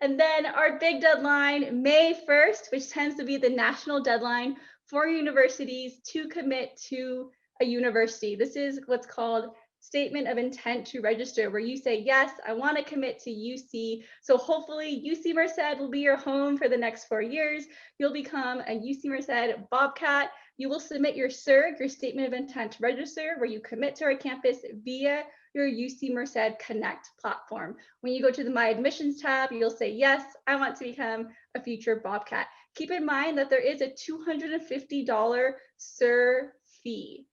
Speaker 4: And then our big deadline, May 1st, which tends to be the national deadline for universities to commit to a university. This is what's called statement of intent to register, where you say, yes, I want to commit to UC. So hopefully UC Merced will be your home for the next 4 years. You'll become a UC Merced Bobcat. You will submit your SIRG, your statement of intent to register, where you commit to our campus via your UC Merced Connect platform. When you go to the My Admissions tab, you'll say, yes, I want to become a future Bobcat. Keep in mind that there is a $250 SIR fee.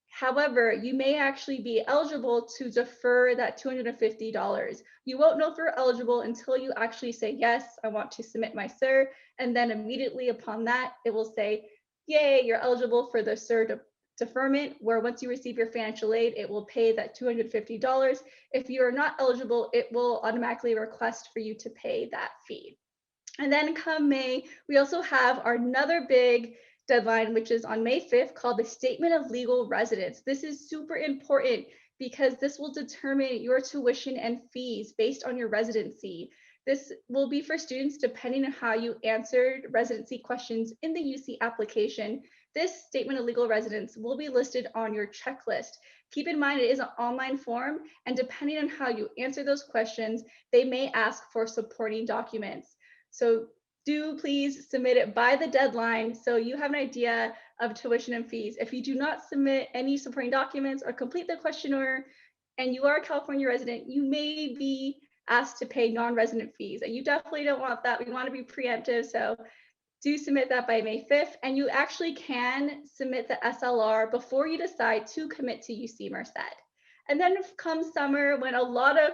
Speaker 4: However, you may actually be eligible to defer that $250. You won't know if you're eligible until you actually say, yes, I want to submit my SIR. And then immediately upon that, it will say, yay, you're eligible for the SIR deferment, where once you receive your financial aid, it will pay that $250. If you are not eligible, it will automatically request for you to pay that fee. And then come May, we also have another big deadline, which is on May 5th, called the Statement of Legal Residence. This is super important because this will determine your tuition and fees based on your residency. This will be for students depending on how you answered residency questions in the UC application. This Statement of Legal Residence will be listed on your checklist. Keep in mind, it is an online form, and depending on how you answer those questions, they may ask for supporting documents. So do please submit it by the deadline so you have an idea of tuition and fees. If you do not submit any supporting documents or complete the questionnaire and you are a California resident, you may be asked to pay non-resident fees, and you definitely don't want that. We want to be preemptive, so do submit that by May 5th, and you actually can submit the SLR before you decide to commit to UC Merced. And then comes summer, when a lot of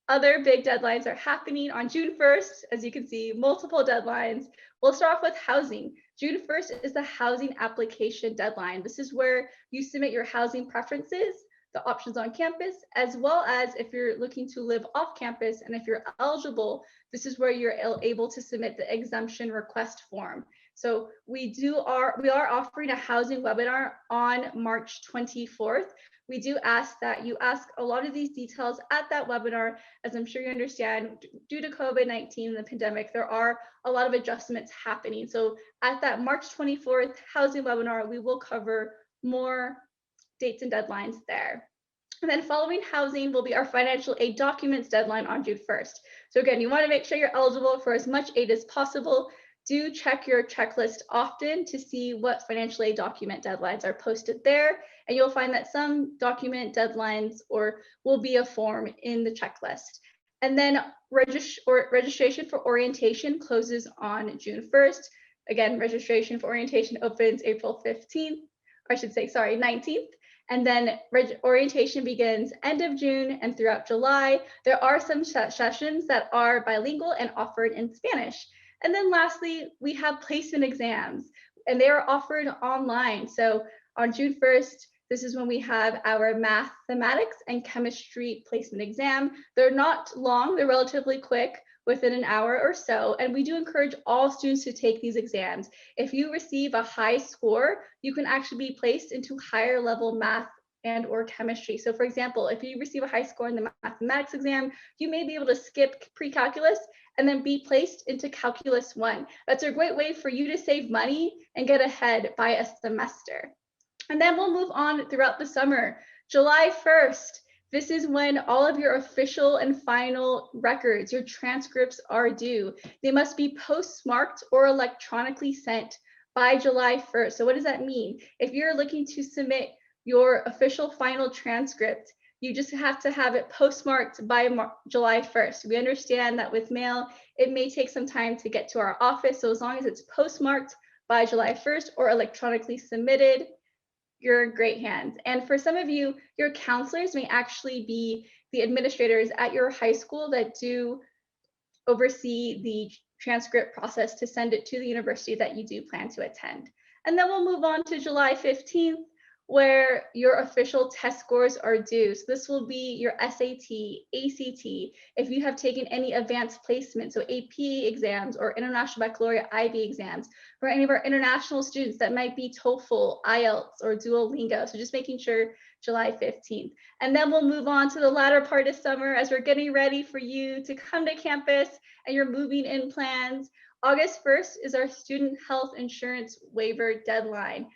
Speaker 4: other big deadlines are happening. On June 1st, as you can see, multiple deadlines. We'll start off with housing. June 1st is the housing application deadline. This is where you submit your housing preferences, the options on campus, as well as if you're looking to live off campus, and if you're eligible, this is where you're able to submit the exemption request form. So we are offering a housing webinar on March 24th. We do ask that you ask a lot of these details at that webinar. As I'm sure you understand, due to COVID-19 and the pandemic, there are a lot of adjustments happening. So at that March 24th housing webinar, we will cover more dates and deadlines there. And then following housing will be our financial aid documents deadline on June 1st. So again, you want to make sure you're eligible for as much aid as possible. Do check your checklist often to see what financial aid document deadlines are posted there. And you'll find that some document deadlines will be a form in the checklist. And then registration for orientation closes on June 1st. Again, registration for orientation opens April 15th, or I should say, sorry, 19th. And then orientation begins end of June and throughout July. There are some sessions that are bilingual and offered in Spanish. And then lastly, we have placement exams, and they are offered online. So on June 1st, this is when we have our mathematics and chemistry placement exam. They're not long, they're relatively quick, within an hour or so. And we do encourage all students to take these exams. If you receive a high score, you can actually be placed into higher level math and or chemistry. So for example, if you receive a high score in the mathematics exam, you may be able to skip pre-calculus and then be placed into calculus 1. That's a great way for you to save money and get ahead by a semester. And then we'll move on throughout the summer. July 1st, this is when all of your official and final records, your transcripts are due. They must be postmarked or electronically sent by July 1st. So what does that mean? If you're looking to submit your official final transcript, you just have to have it postmarked by July 1st. We understand that with mail, it may take some time to get to our office. So as long as it's postmarked by July 1st or electronically submitted, you're in great hands. And for some of you, your counselors may actually be the administrators at your high school that do oversee the transcript process to send it to the university that you do plan to attend. And then we'll move on to July 15th, where your official test scores are due. So this will be your SAT, ACT, if you have taken any advanced placement, so AP exams or International Baccalaureate IB exams, for any of our international students that might be TOEFL, IELTS, or Duolingo. So just making sure July 15th. And then we'll move on to the latter part of summer as we're getting ready for you to come to campus and you're moving in plans. August 1st is our student health insurance waiver deadline.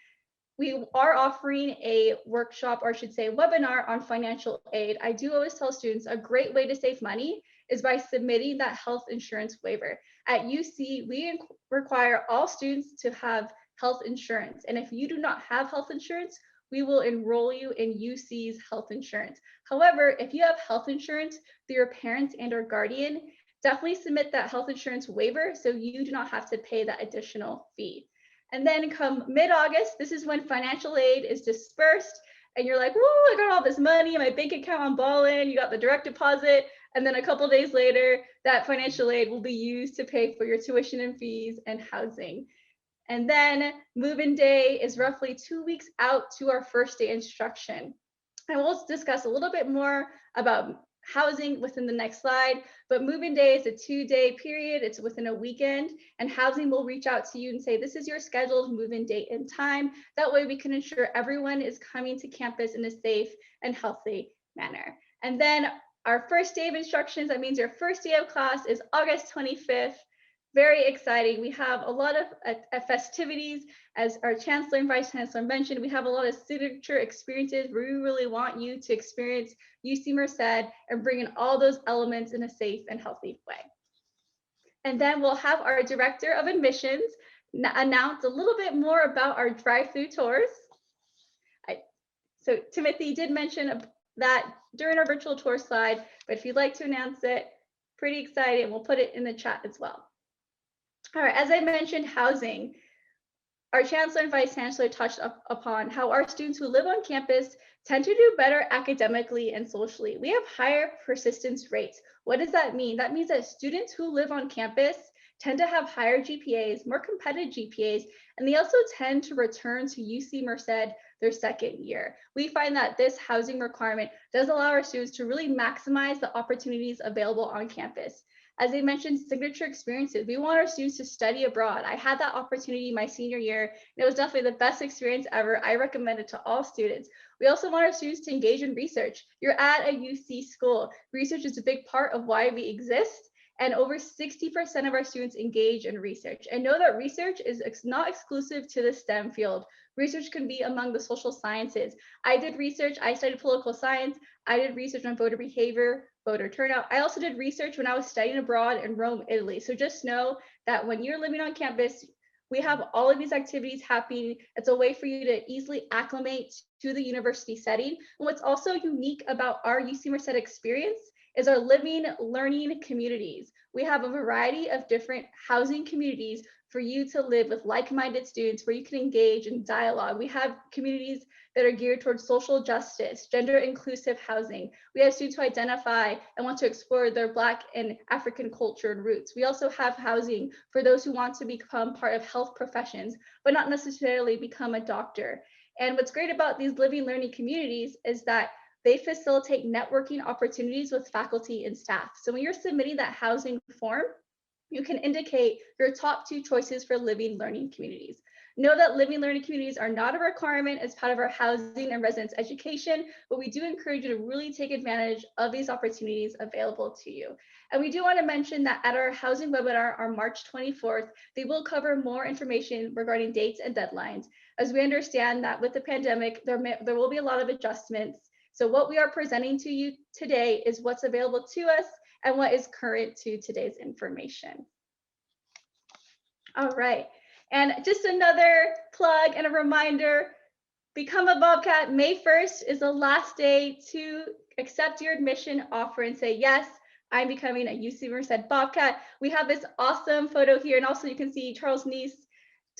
Speaker 4: We are offering a workshop, or I should say webinar, on financial aid. I do always tell students a great way to save money is by submitting that health insurance waiver. At UC, we require all students to have health insurance. And if you do not have health insurance, we will enroll you in UC's health insurance. However, if you have health insurance through your parents and or guardian, definitely submit that health insurance waiver so you do not have to pay that additional fee. And then come mid-August, this is when financial aid is dispersed and you're like, whoa, I got all this money in my bank account, I'm balling, you got the direct deposit. And then a couple days later, that financial aid will be used to pay for your tuition and fees and housing. And then move-in day is roughly 2 weeks out to our first day instruction. And we'll discuss a little bit more about housing within the next slide, but move-in day is a 2-day period. It's within a weekend, and housing will reach out to you and say, this is your scheduled move-in date and time. That way we can ensure everyone is coming to campus in a safe and healthy manner. And then our first day of instructions, that means your first day of class, is August 25th. Very exciting. We have a lot of festivities, as our Chancellor and Vice Chancellor mentioned. We have a lot of signature experiences where we really want you to experience UC Merced and bring in all those elements in a safe and healthy way. And then we'll have our Director of Admissions announce a little bit more about our drive-through tours. So Timothy did mention that during our virtual tour slide, but if you'd like to announce it, pretty excited, we'll put it in the chat as well. All right, as I mentioned, housing. Our Chancellor and Vice Chancellor touched upon how our students who live on campus tend to do better academically and socially. We have higher persistence rates. What does that mean? That means that students who live on campus tend to have higher GPAs, more competitive GPAs, and they also tend to return to UC Merced their second year. We find that this housing requirement does allow our students to really maximize the opportunities available on campus. As I mentioned, signature experiences. We want our students to study abroad. I had that opportunity my senior year, and it was definitely the best experience ever. I recommend it to all students. We also want our students to engage in research. You're at a UC school. Research is a big part of why we exist, and over 60% of our students engage in research. And know that research is not exclusive to the STEM field. Research can be among the social sciences. I did research, I studied political science. I did research on voter behavior, voter turnout. I also did research when I was studying abroad in Rome, Italy. So just know that when you're living on campus, we have all of these activities happening. It's a way for you to easily acclimate to the university setting. And what's also unique about our UC Merced experience is our living, learning communities. We have a variety of different housing communities for you to live with like-minded students where you can engage in dialogue. We have communities that are geared towards social justice, gender inclusive housing. We have students who identify and want to explore their Black and African culture and roots. We also have housing for those who want to become part of health professions, but not necessarily become a doctor. And what's great about these living learning communities is that they facilitate networking opportunities with faculty and staff. So when you're submitting that housing form, you can indicate your top 2 choices for living learning communities. Know that living learning communities are not a requirement as part of our housing and residence education, but we do encourage you to really take advantage of these opportunities available to you. And we do want to mention that at our housing webinar on March 24th, they will cover more information regarding dates and deadlines, as we understand that with the pandemic, there will be a lot of adjustments. So what we are presenting to you today is what's available to us and what is current to today's information. All right, and just another plug and a reminder, become a Bobcat. May 1st is the last day to accept your admission offer and say, yes, I'm becoming a UC Merced Bobcat. We have this awesome photo here, and also you can see Charles Neese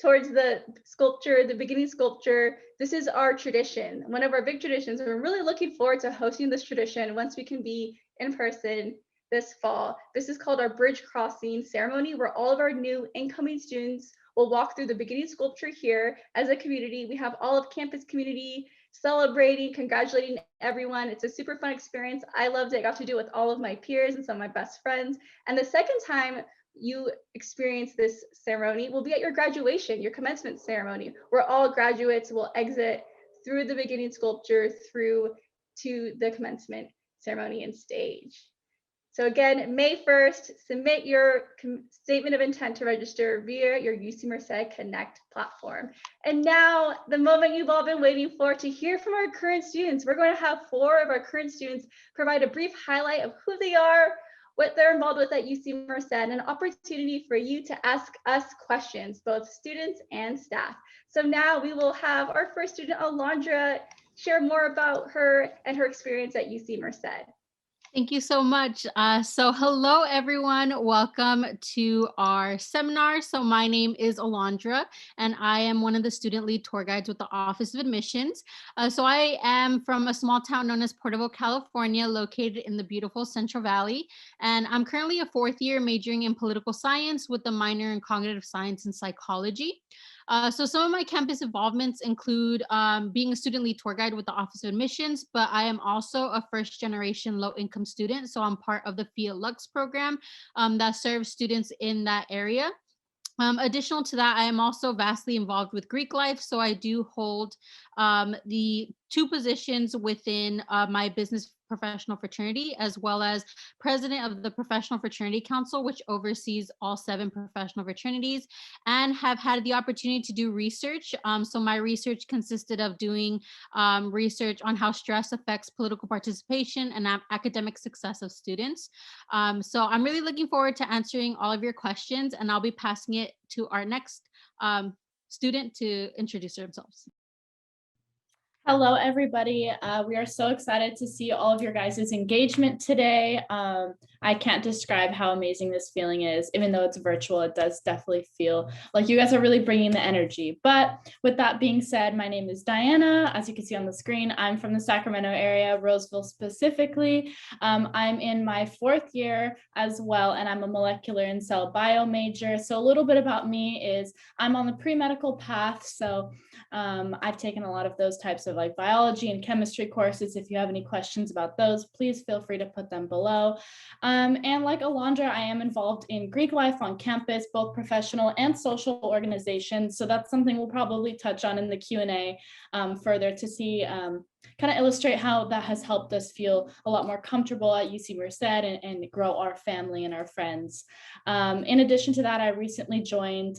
Speaker 4: towards the sculpture, the beginning sculpture. This is our tradition, one of our big traditions. We're really looking forward to hosting this tradition once we can be in person this fall. This is called our bridge crossing ceremony, where all of our new incoming students will walk through the beginning sculpture here as a community. We have all of campus community celebrating, congratulating everyone. It's a super fun experience. I loved it. I got to do it with all of my peers and some of my best friends. And the second time you experience this ceremony will be at your graduation, your commencement ceremony, where all graduates will exit through the beginning sculpture through to the commencement ceremony and stage. So again, May 1st, submit your statement of intent to register via your UC Merced Connect platform. And now the moment you've all been waiting for, to hear from our current students. We're going to have 4 of our current students provide a brief highlight of who they are, what they're involved with at UC Merced, and an opportunity for you to ask us questions, both students and staff. So now we will have our first student, Alondra, share more about her and her experience at UC Merced.
Speaker 7: Thank you so much. So hello, everyone. Welcome to our seminar. So my name is Alondra, and I am one of the student lead tour guides with the Office of Admissions. So I am from a small town known as Porterville, California, located in the beautiful Central Valley. And I'm currently a 4th year majoring in political science with a minor in cognitive science and psychology. So some of my campus involvements include being a student lead tour guide with the Office of Admissions, but I am also a first generation low income student. So I'm part of the FIA Lux program that serves students in that area. Additional to that, I am also vastly involved with Greek life. So I do hold the 2 positions within my business professional fraternity, as well as president of the Professional Fraternity Council, which oversees all 7 professional fraternities, and have had the opportunity to do research. So my research consisted of doing research on how stress affects political participation and academic success of students. So I'm really looking forward to answering all of your questions, and I'll be passing it to our next student to introduce themselves.
Speaker 8: Hello, everybody. We are so excited to see all of your guys' engagement today. I can't describe how amazing this feeling is. Even though it's virtual, it does definitely feel like you guys are really bringing the energy. But with that being said, my name is Diana. As you can see on the screen, I'm from the Sacramento area, Roseville specifically. I'm in my 4th year as well, and I'm a molecular and cell bio major. So a little bit about me is I'm on the pre-medical path. So I've taken a lot of those types of like biology and chemistry courses. If you have any questions about those, please feel free to put them below. And like Alondra, I am involved in Greek life on campus, both professional and social organizations. So that's something we'll probably touch on in the Q&A further to see, kind of illustrate how that has helped us feel a lot more comfortable at UC Merced and grow our family and our friends. In addition to that, I recently joined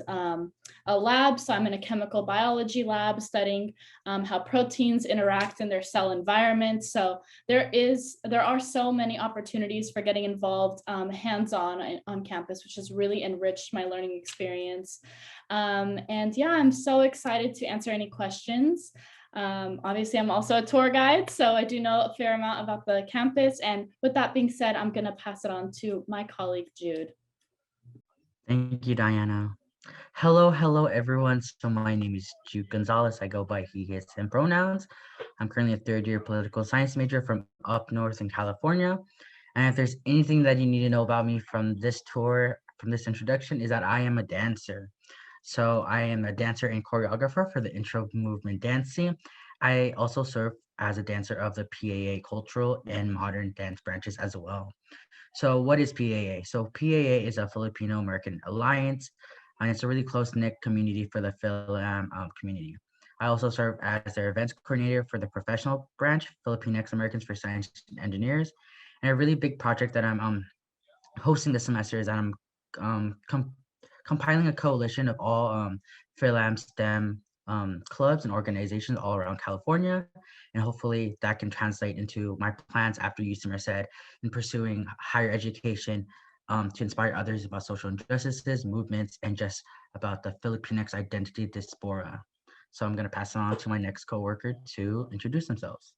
Speaker 8: a lab. So I'm in a chemical biology lab studying how proteins interact in their cell environment. So there are so many opportunities for getting involved hands-on on campus, which has really enriched my learning experience. And yeah, I'm so excited to answer any questions. Obviously, I'm also a tour guide, so I do know a fair amount about the campus. And with that being said, I'm going to pass it on to my colleague, Jude.
Speaker 9: Thank you, Diana. Hello, everyone. So my name is Jude Gonzalez. I go by he, his, and pronouns. I'm currently a 3rd year political science major from up north in California. And if there's anything that you need to know about me from this tour, from this introduction, is that I am a dancer. So I am a dancer and choreographer for the intro movement dancing. I also serve as a dancer of the PAA cultural and modern dance branches as well. So what is PAA? So PAA is a Filipino American alliance, and it's a really close-knit community for the Philam community. I also serve as their events coordinator for the professional branch, Filipinx Americans for Science and Engineers. And a really big project that I'm hosting this semester is that I'm compiling a coalition of all Philam STEM clubs and organizations all around California. And hopefully that can translate into my plans after UC Merced in pursuing higher education to inspire others about social injustices, movements, and just about the Filipinx identity diaspora. So I'm going to pass it on to my next coworker to introduce themselves.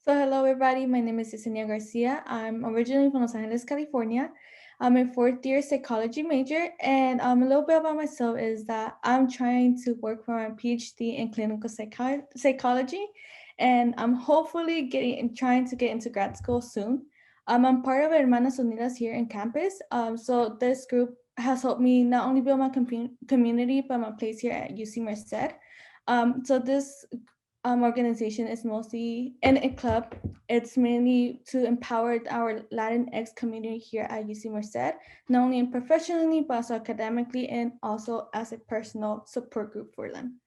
Speaker 10: So hello everybody, my name is Yesenia Garcia. I'm originally from Los Angeles, California. I'm a 4th year psychology major, and a little bit about myself is that I'm trying to work for my PhD in clinical psychology, and I'm hopefully trying to get into grad school soon. I'm part of Hermanas Unidas here in campus, so this group has helped me not only build my community, but my place here at UC Merced. So this organization is mostly in a club. It's mainly to empower our Latinx community here at UC Merced, not only professionally, but also academically, and also as a personal support group for them.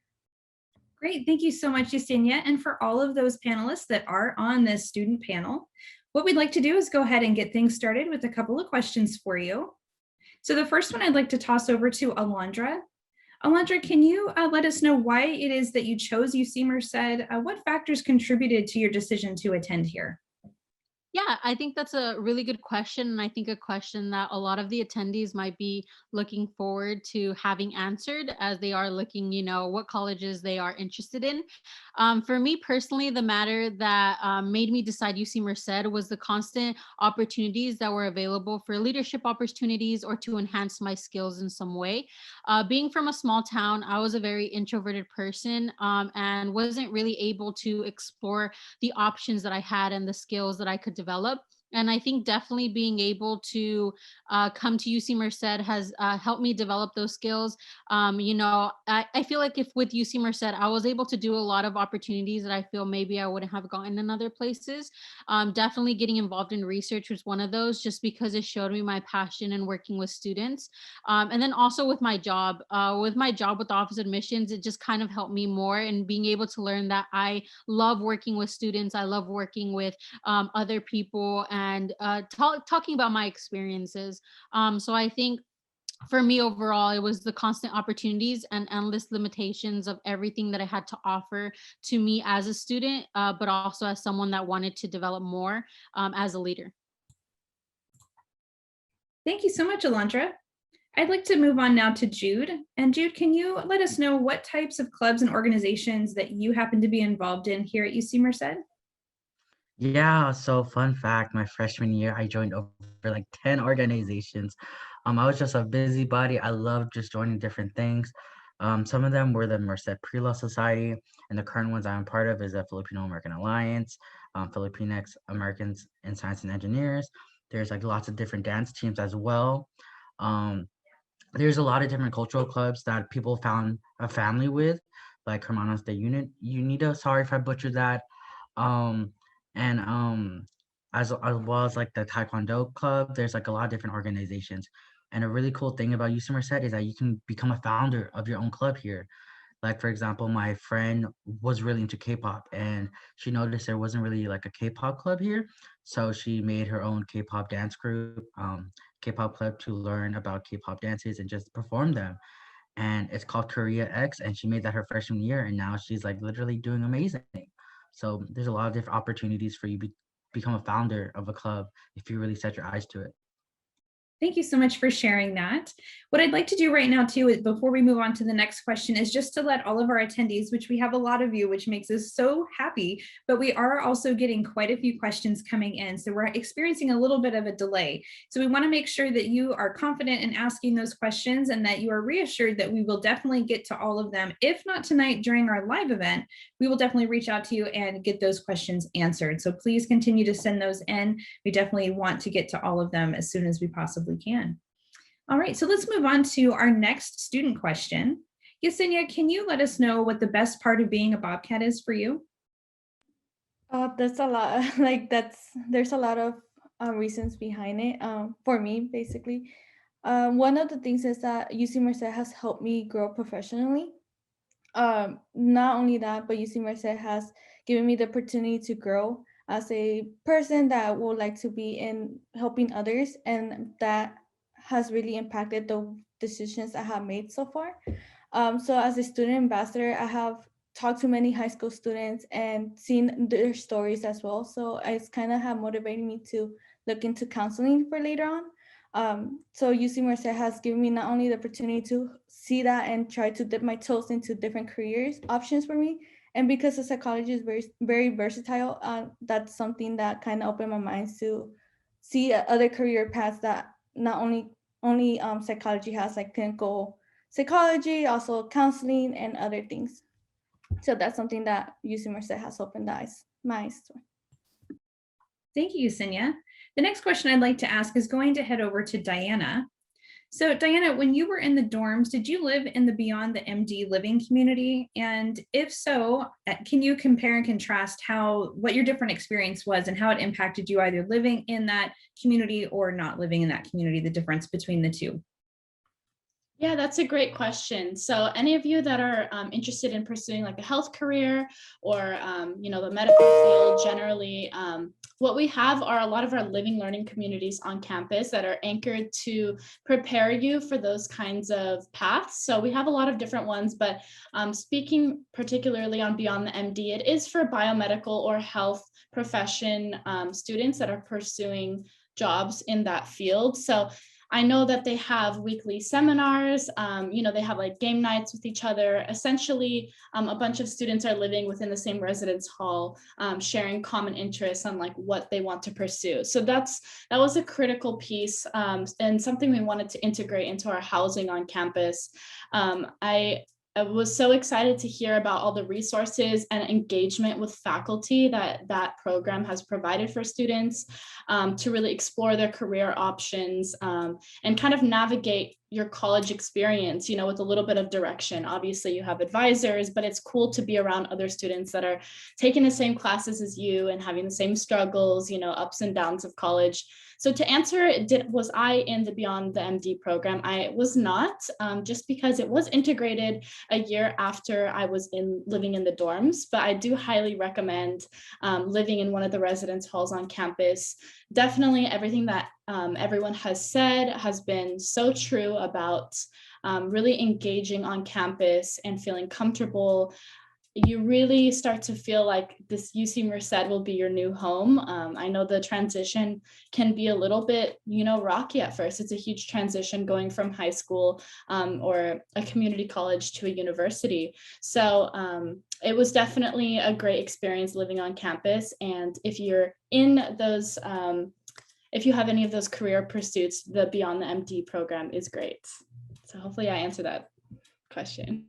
Speaker 1: Great, thank you so much, Yesenia. And for all of those panelists that are on this student panel, what we'd like to do is go ahead and get things started with a couple of questions for you. So the first one I'd like to toss over to Alondra. Alondra, can you let us know why it is that you chose UC Merced? What factors contributed to your decision to attend here?
Speaker 7: Yeah, I think that's a really good question. And I think a question that a lot of the attendees might be looking forward to having answered as they are looking, what colleges they are interested in. For me personally, the matter that made me decide UC Merced was the constant opportunities that were available for leadership opportunities or to enhance my skills in some way. Being from a small town, I was a very introverted person and wasn't really able to explore the options that I had and the skills that I could develop. And I think definitely being able to come to UC Merced has helped me develop those skills. I feel like if with UC Merced, I was able to do a lot of opportunities that I feel maybe I wouldn't have gotten in other places. Definitely getting involved in research was one of those, just because it showed me my passion in working with students. And then also with my job with the Office of Admissions, it just kind of helped me more in being able to learn that I love working with students. I love working with other people and talking about my experiences. So I think for me overall, it was the constant opportunities and endless limitations of everything that I had to offer to me as a student, but also as someone that wanted to develop more as a leader.
Speaker 1: Thank you so much, Alondra. I'd like to move on now to Jude. And Jude, can you let us know what types of clubs and organizations that you happen to be involved in here at UC Merced?
Speaker 9: Yeah, so fun fact, my freshman year, I joined over like 10 organizations. I was just a busybody. I loved just joining different things. Some of them were the Merced Pre-Law Society, and the current ones I'm part of is the Filipino American Alliance, Filipinx Americans in Science and Engineers. There's like lots of different dance teams as well. Um, there's a lot of different cultural clubs that people found a family with, like Hermanos de Unida. Sorry if I butchered that. Um, and as well as like the Taekwondo club, there's like a lot of different organizations. And a really cool thing about UC Merced is that you can become a founder of your own club here. Like for example, my friend was really into K-pop and she noticed there wasn't really like a K-pop club here. So she made her own K-pop dance group, K-pop club to learn about K-pop dances and just perform them. And it's called Korea X, and she made that her freshman year, and now she's like literally doing amazing. So there's a lot of different opportunities for you to become a founder of a club if you really set your eyes to it.
Speaker 1: Thank you so much for sharing that. What I'd like to do right now too, is before we move on to the next question, is just to let all of our attendees, which we have a lot of you, which makes us so happy, but we are also getting quite a few questions coming in. So we're experiencing a little bit of a delay. So we want to make sure that you are confident in asking those questions and that you are reassured that we will definitely get to all of them. If not tonight during our live event, we will definitely reach out to you and get those questions answered. So please continue to send those in. We definitely want to get to all of them as soon as we possibly can. All right, so let's move on to our next student question. Yesenia, can you let us know what the best part of being a Bobcat is for you?
Speaker 10: That's a lot. There's a lot of reasons behind it. For me, basically, one of the things is that UC Merced has helped me grow professionally. Not only that, but UC Merced has given me the opportunity to grow as a person that would like to be in helping others, and that has really impacted the decisions I have made so far. So as a student ambassador, I have talked to many high school students and seen their stories as well. So it's kind of have motivated me to look into counseling for later on. So UC Merced has given me not only the opportunity to see that and try to dip my toes into different careers options for me, and because the psychology is very, very versatile, that's something that kind of opened my mind to see other career paths that not only psychology has, like clinical psychology, also counseling and other things. So that's something that UC Merced has opened my eyes to.
Speaker 1: Thank you, Yesenia. The next question I'd like to ask is going to head over to Diana. So Diana, when you were in the dorms, did you live in the Beyond the MD living community? And if so, can you compare and contrast what your different experience was and how it impacted you either living in that community or not living in that community, the difference between the two?
Speaker 8: Yeah, that's a great question. So any of you that are interested in pursuing like a health career or, the medical field generally, what we have are a lot of our living learning communities on campus that are anchored to prepare you for those kinds of paths. So we have a lot of different ones, but speaking particularly on Beyond the MD, it is for biomedical or health profession students that are pursuing jobs in that field. So I know that they have weekly seminars, they have like game nights with each other. Essentially, a bunch of students are living within the same residence hall, sharing common interests on like what they want to pursue. So that was a critical piece and something we wanted to integrate into our housing on campus. I was so excited to hear about all the resources and engagement with faculty that program has provided for students to really explore their career options and kind of navigate your college experience, with a little bit of direction. Obviously, you have advisors, but it's cool to be around other students that are taking the same classes as you and having the same struggles, ups and downs of college. So to answer, was I in the Beyond the MD program? I was not, just because it was integrated a year after I was living in the dorms, but I do highly recommend living in one of the residence halls on campus. Definitely everything that everyone has said has been so true about really engaging on campus and feeling comfortable. You really start to feel like this UC Merced will be your new home. I know the transition can be a little bit, rocky at first. It's a huge transition going from high school or a community college to a university. So it was definitely a great experience living on campus. And if you're in those, if you have any of those career pursuits, the Beyond the MD program is great. So hopefully I answered that question.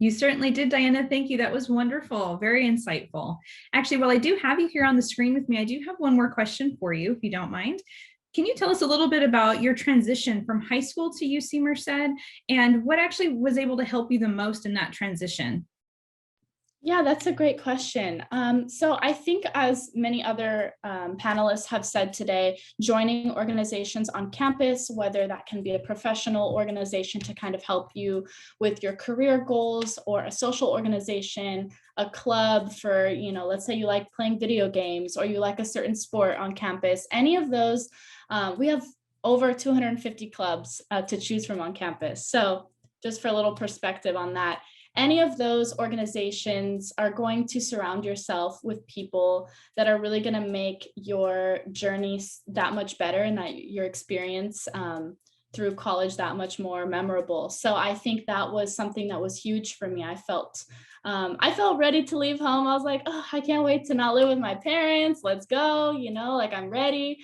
Speaker 1: You certainly did, Diana. Thank you. That was wonderful. Very insightful. Actually, while I do have you here on the screen with me, I do have one more question for you, if you don't mind. Can you tell us a little bit about your transition from high school to UC Merced and what actually was able to help you the most in that transition?
Speaker 8: Yeah, that's a great question. So I think, as many other panelists have said today, joining organizations on campus, whether that can be a professional organization to kind of help you with your career goals, or a social organization, a club for, let's say you like playing video games or you like a certain sport on campus, any of those, we have over 250 clubs to choose from on campus. So just for a little perspective on that, any of those organizations are going to surround yourself with people that are really going to make your journey that much better and that your experience through college that much more memorable. So I think that was something that was huge for me. I felt ready to leave home. I was like, oh, I can't wait to not live with my parents. Let's go, like I'm ready.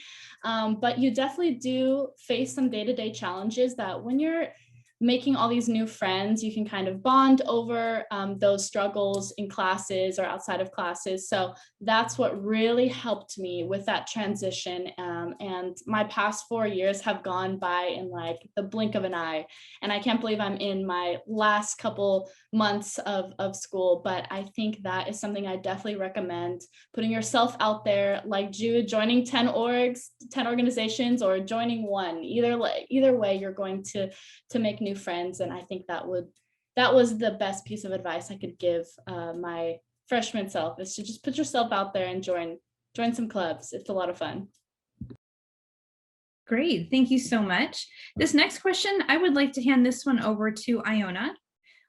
Speaker 8: But you definitely do face some day-to-day challenges that when you're making all these new friends, you can kind of bond over those struggles in classes or outside of classes. So that's what really helped me with that transition. And my past 4 years have gone by in like the blink of an eye. And I can't believe I'm in my last couple months of school, but I think that is something I definitely recommend, putting yourself out there, like Jude, joining 10 organizations, or joining one. Either way, you're going to make new friends. And I think that was the best piece of advice I could give my freshman self, is to just put yourself out there and join some clubs. It's a lot of fun.
Speaker 1: Great. Thank you so much. This next question, I would like to hand this one over to Iona.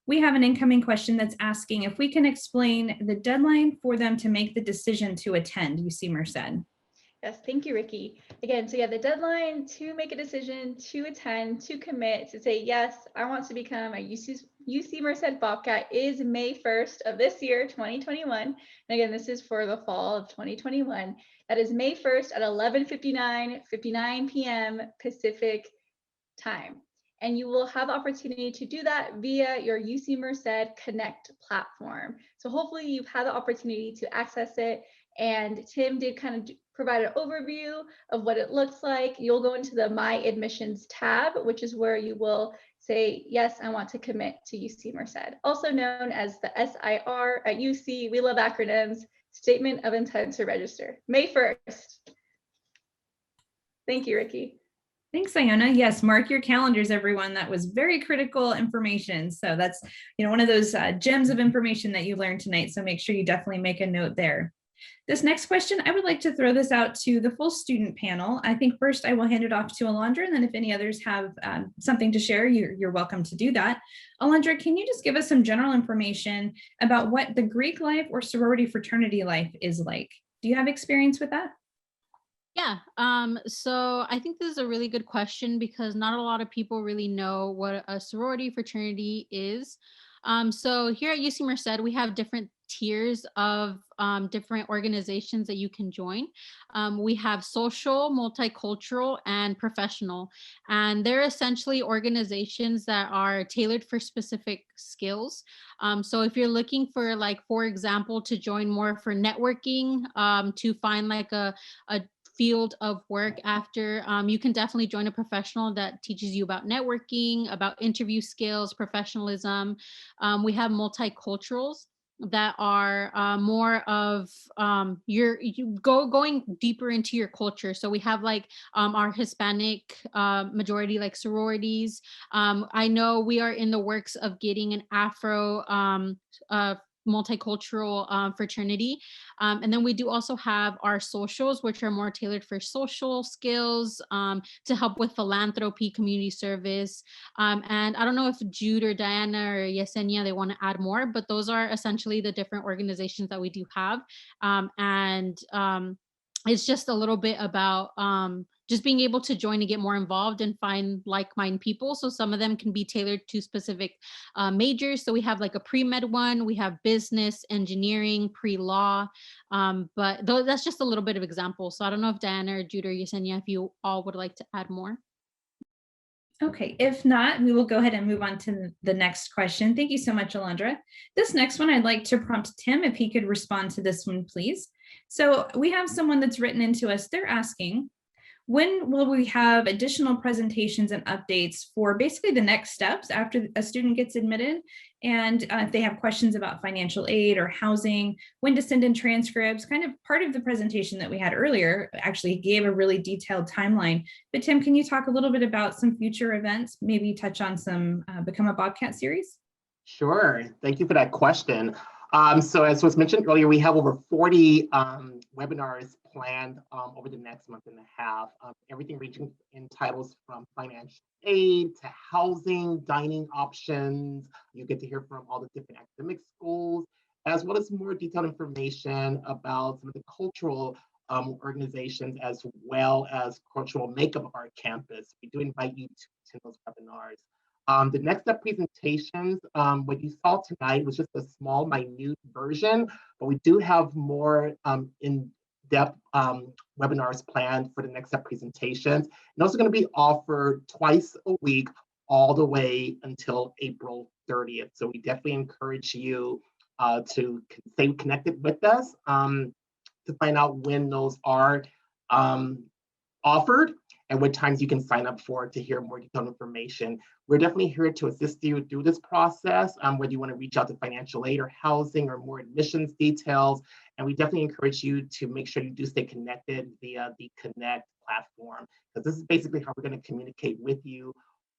Speaker 1: We have an incoming question that's asking if we can explain the deadline for them to make the decision to attend UC Merced.
Speaker 4: Yes, thank you, Ricky. Again, so yeah, the deadline to make a decision, to attend, to commit, to say, yes, I want to become a UC Merced Bobcat is May 1st of this year, 2021. And again, this is for the fall of 2021. That is May 1st at 11:59 p.m. Pacific time. And you will have the opportunity to do that via your UC Merced Connect platform. So hopefully you've had the opportunity to access it. And Tim did kind of provide an overview of what it looks like. You'll go into the My Admissions tab, which is where you will say, yes, I want to commit to UC Merced, also known as the SIR at UC. We love acronyms. Statement of Intent to Register, May 1st. Thank you, Ricky.
Speaker 1: Thanks, Iona. Yes, mark your calendars, everyone. That was very critical information. So that's, one of those gems of information that you learned tonight. So make sure you definitely make a note there. This next question, I would like to throw this out to the full student panel. I think first I will hand it off to Alondra, and then if any others have something to share, you're welcome to do that. Alondra, can you just give us some general information about what the Greek life or sorority fraternity life is like? Do you have experience with that?
Speaker 7: Yeah, so I think this is a really good question because not a lot of people really know what a sorority fraternity is. So here at UC Merced, we have different tiers of different organizations that you can join. We have social, multicultural, and professional. And they're essentially organizations that are tailored for specific skills. So if you're looking for, like, for example, to join more for networking, to find like a field of work after, you can definitely join a professional that teaches you about networking, about interview skills, professionalism. We have multiculturals that are more of going deeper into your culture. So we have like our Hispanic majority, like sororities. I know we are in the works of getting an Afro multicultural fraternity. And then we do also have our socials, which are more tailored for social skills, to help with philanthropy, community service. And I don't know if Jude or Diana or Yesenia, they want to add more, but those are essentially the different organizations that we do have. It's just a little bit about just being able to join and get more involved and find like-minded people. So some of them can be tailored to specific majors. So we have like a pre-med one, we have business, engineering, pre-law, but that's just a little bit of example. So I don't know if Diana or Jude or Yesenia, if you all would like to add more.
Speaker 1: Okay, if not, we will go ahead and move on to the next question. Thank you so much, Alondra. This next one, I'd like to prompt Tim if he could respond to this one, please. So we have someone that's written into us. They're asking, when will we have additional presentations and updates for basically the next steps after a student gets admitted? And if they have questions about financial aid or housing, when to send in transcripts, kind of part of the presentation that we had earlier actually gave a really detailed timeline. But Tim, can you talk a little bit about some future events, maybe touch on some Become a Bobcat series?
Speaker 6: Sure, thank you for that question. So as was mentioned earlier, we have over 40 webinars planned over the next month and a half. Everything ranging in titles from financial aid to housing, dining options. You get to hear from all the different academic schools, as well as more detailed information about some of the cultural organizations, as well as cultural makeup of our campus. We do invite you to attend those webinars. The next up presentations, what you saw tonight was just a small, minute version, but we do have more in-depth webinars planned for the next up presentations. And those are going to be offered twice a week, all the way until April 30th. So we definitely encourage you to stay connected with us to find out when those are offered and what times you can sign up for to hear more detailed information. We're definitely here to assist you through this process, whether you want to reach out to financial aid or housing or more admissions details. And we definitely encourage you to make sure you do stay connected via the Connect platform, because this is basically how we're going to communicate with you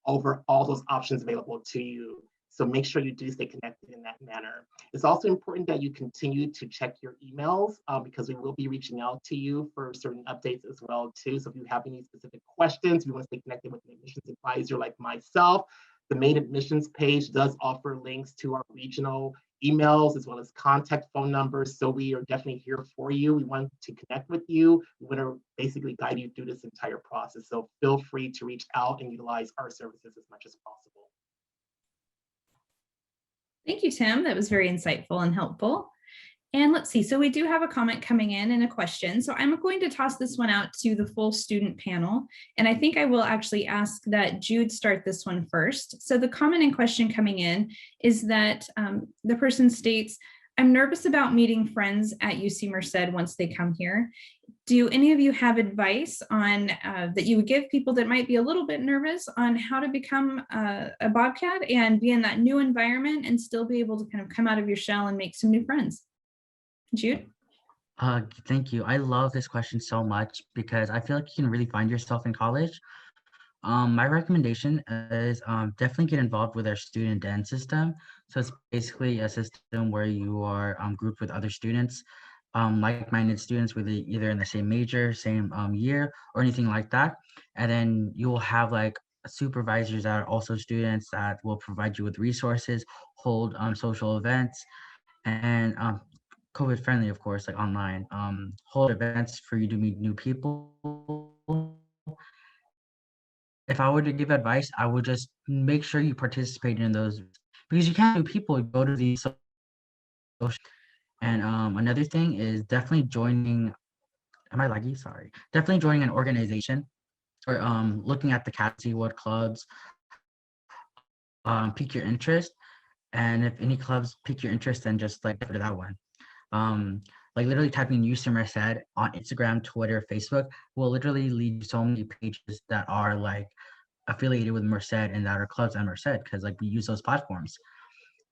Speaker 6: over all those options available to you. So make sure you do stay connected in that manner. It's also important that you continue to check your emails because we will be reaching out to you for certain updates as well too. So if you have any specific questions, if you want to stay connected with an admissions advisor like myself, the main admissions page does offer links to our regional emails as well as contact phone numbers. So we are definitely here for you. We want to connect with you. We want to basically guide you through this entire process. So feel free to reach out and utilize our services as much as possible.
Speaker 1: Thank you, Tim. That was very insightful and helpful. And let's see, so we do have a comment coming in and a question. So I'm going to toss this one out to the full student panel. And I think I will actually ask that Jude start this one first. So the comment and question coming in is that the person states, I'm nervous about meeting friends at UC Merced once they come here. Do any of you have advice on that you would give people that might be a little bit nervous on how to become a Bobcat and be in that new environment and still be able to kind of come out of your shell and make some new friends? Jude?
Speaker 9: Thank you. I love this question so much because I feel like you can really find yourself in college. My recommendation is definitely get involved with our student dance system. So it's basically a system where you are grouped with other students, like-minded students with either in the same major, same year, or anything like that. And then you will have like supervisors that are also students that will provide you with resources, hold social events, and COVID friendly, of course, like online, hold events for you to meet new people. If I were to give advice, I would just make sure you participate in those because you can't do people go to these social. And another thing is definitely joining. Am I laggy? Sorry. Definitely joining an organization or looking at the cat see what clubs pique your interest. And if any clubs pique your interest, then just like go to that one. Like literally typing UC Merced on Instagram, Twitter, Facebook will literally lead to so many pages that are like affiliated with Merced and that are clubs at Merced because like we use those platforms.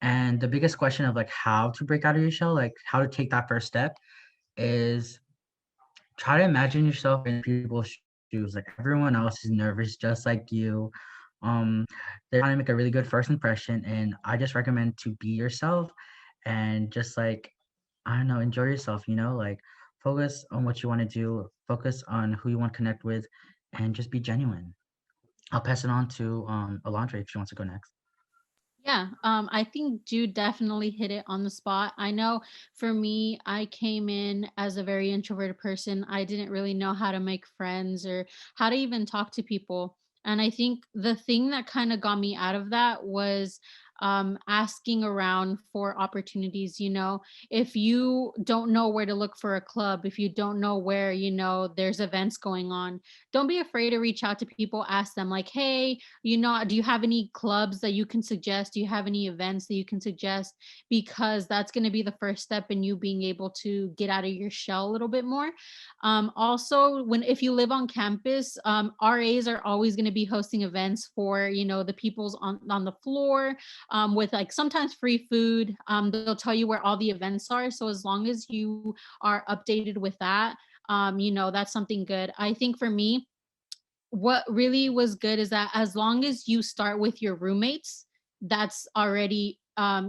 Speaker 9: And the biggest question of like how to break out of your shell, like how to take that first step is try to imagine yourself in people's shoes. Like everyone else is nervous just like you. They're trying to make a really good first impression. And I just recommend to be yourself and just like, I don't know, enjoy yourself, like focus on what you want to do, focus on who you want to connect with, and just be genuine. I'll pass it on to Alondra if she wants to go next.
Speaker 7: Yeah, I think Jude definitely hit it on the spot. I know for me, I came in as a very introverted person. I didn't really know how to make friends or how to even talk to people. And I think the thing that kind of got me out of that was asking around for opportunities. If you don't know where to look for a club, if you don't know where, there's events going on, don't be afraid to reach out to people, ask them, like, hey, do you have any clubs that you can suggest? Do you have any events that you can suggest? Because that's going to be the first step in you being able to get out of your shell a little bit more. Also, if you live on campus, RAs are always going to be hosting events for, the people's on the floor, with like sometimes free food. They'll tell you where all the events are. So as long as you are updated with that, that's something good. I think for me, what really was good is that as long as you start with your roommates, that's already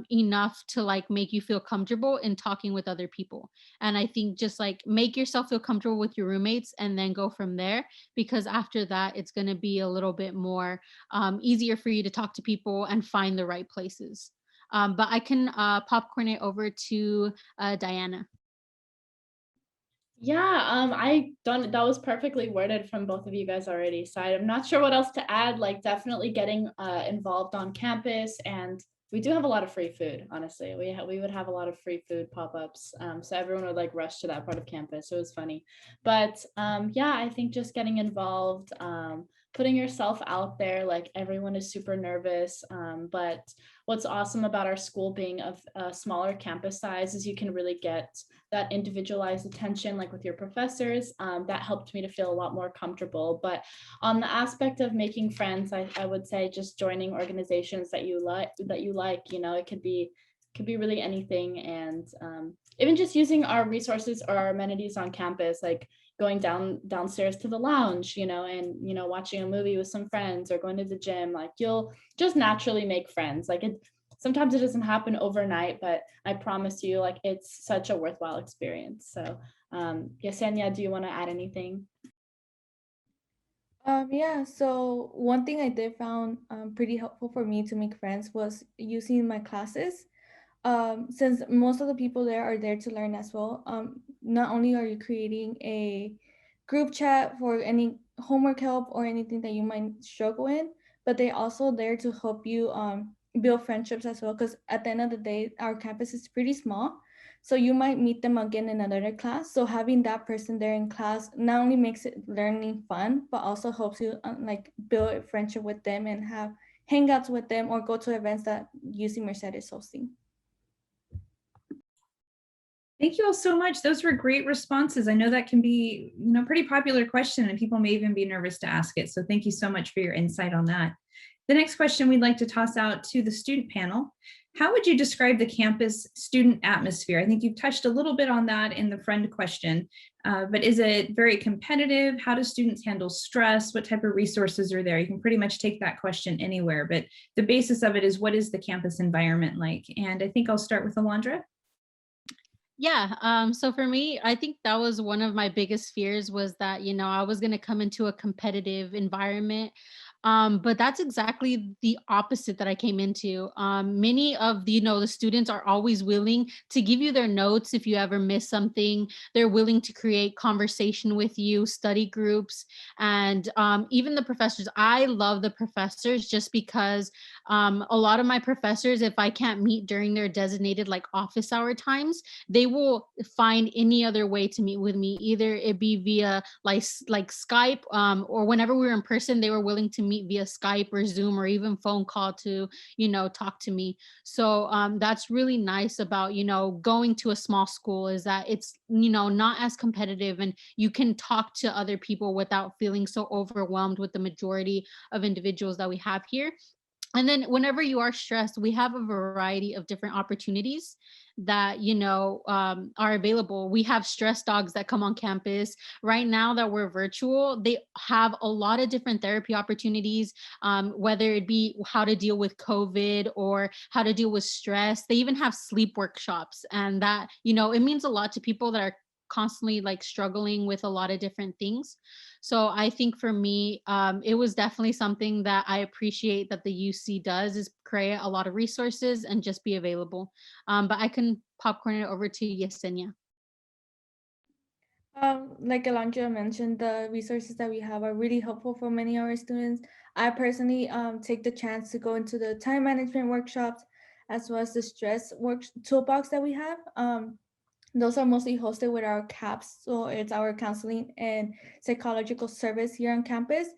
Speaker 7: enough to like make you feel comfortable in talking with other people. And I think just like make yourself feel comfortable with your roommates and then go from there, because after that it's going to be a little bit more easier for you to talk to people and find the right places. But I can popcorn it over to Diana.
Speaker 8: Yeah, I don't, that was perfectly worded from both of you guys already. So I'm not sure what else to add, like definitely getting involved on campus, and we do have a lot of free food, honestly. We would have a lot of free food pop-ups. So everyone would like rush to that part of campus. So it was funny. But yeah, I think just getting involved, putting yourself out there, like everyone is super nervous. But what's awesome about our school being of a smaller campus size is you can really get that individualized attention, like with your professors. That helped me to feel a lot more comfortable. But on the aspect of making friends, I would say just joining organizations that you like, it could be really anything. And even just using our resources or our amenities on campus, like going downstairs to the lounge, and watching a movie with some friends or going to the gym, like you'll just naturally make friends. Like sometimes it doesn't happen overnight, but I promise you, like it's such a worthwhile experience. So Yesenia, do you want to add anything?
Speaker 10: Yeah, so one thing I did found pretty helpful for me to make friends was using my classes. Since most of the people there are there to learn as well, not only are you creating a group chat for any homework help or anything that you might struggle in, but they're also there to help you build friendships as well. Because at the end of the day, our campus is pretty small, so you might meet them again in another class. So having that person there in class not only makes it learning fun, but also helps you like build a friendship with them and have hangouts with them or go to events that UC Merced is hosting.
Speaker 1: Thank you all so much. Those were great responses. I know that can be, pretty popular question and people may even be nervous to ask it. So thank you so much for your insight on that. The next question we'd like to toss out to the student panel. How would you describe the campus student atmosphere? I think you've touched a little bit on that in the friend question, But is it very competitive? How do students handle stress? What type of resources are there? You can pretty much take that question anywhere, but the basis of it is, what is the campus environment like? And I think I'll start with Alondra.
Speaker 7: Yeah, so for me, I think that was one of my biggest fears, was that, I was going to come into a competitive environment. But that's exactly the opposite that I came into. Many of the students are always willing to give you their notes if you ever miss something. They're willing to create conversation with you, study groups, and even the professors. I love the professors just because a lot of my professors, if I can't meet during their designated like office hour times, they will find any other way to meet with me. Either it be via like Skype, or whenever we were in person, they were willing to meet via Skype or Zoom or even phone call to, talk to me. So that's really nice about, going to a small school, is that it's, not as competitive, and you can talk to other people without feeling so overwhelmed with the majority of individuals that we have here. And then whenever you are stressed, we have a variety of different opportunities that, are available. We have stress dogs that come on campus. Right now that we're virtual, they have a lot of different therapy opportunities, whether it be how to deal with COVID or how to deal with stress. They even have sleep workshops. And that, it means a lot to people that are constantly like struggling with a lot of different things. So I think for me, it was definitely something that I appreciate that the UC does, is create a lot of resources and just be available. But I can popcorn it over to Yesenia.
Speaker 10: Like Alondra mentioned, the resources that we have are really helpful for many of our students. I personally take the chance to go into the time management workshops, as well as the stress work toolbox that we have. Those are mostly hosted with our CAPS, so it's our counseling and psychological service here on campus.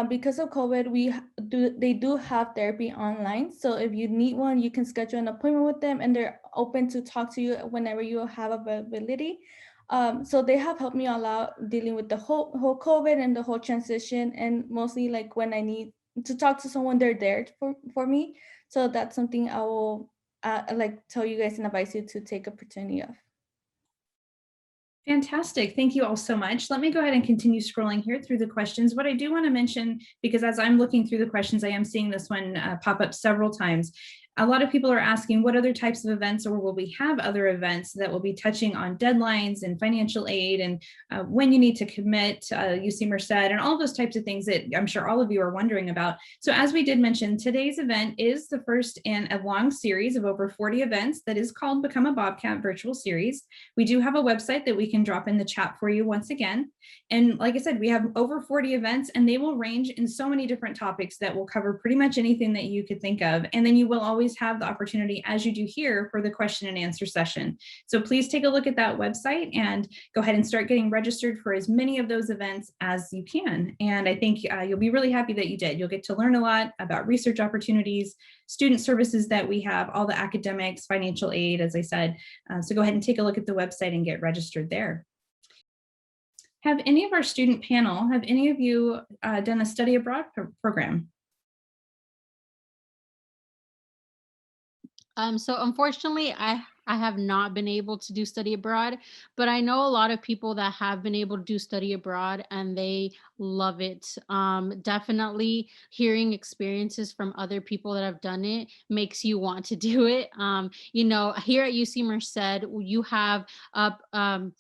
Speaker 10: Because of COVID, they do have therapy online. So if you need one, you can schedule an appointment with them, and they're open to talk to you whenever you have availability. So they have helped me a lot dealing with the whole COVID and the whole transition, and mostly like when I need to talk to someone, they're there for me. So that's something I will like tell you guys and advise you to take opportunity of.
Speaker 1: Fantastic. Thank you all so much. Let me go ahead and continue scrolling here through the questions. What I do want to mention, because as I'm looking through the questions, I am seeing this one pop up several times. A lot of people are asking what other types of events, or will we have other events that will be touching on deadlines and financial aid, and when you need to commit, UC Merced, and all those types of things that I'm sure all of you are wondering about. So as we did mention, today's event is the first in a long series of over 40 events that is called Become a Bobcat Virtual Series. We do have a website that we can drop in the chat for you once again. And like I said, we have over 40 events, and they will range in so many different topics that will cover pretty much anything that you could think of. And then you will always have the opportunity, as you do here, for the question and answer session. So please take a look at that website and go ahead and start getting registered for as many of those events as you can. And I think you'll be really happy that you did. You'll get to learn a lot about research opportunities, student services that we have, all the academics, financial aid, as I said. So go ahead and take a look at the website and get registered there. Have any of our student panel, have any of you done a study abroad program?
Speaker 7: So unfortunately, I have not been able to do study abroad, but I know a lot of people that have been able to do study abroad and they love it. Definitely hearing experiences from other people that have done it makes you want to do it. Here at UC Merced, you have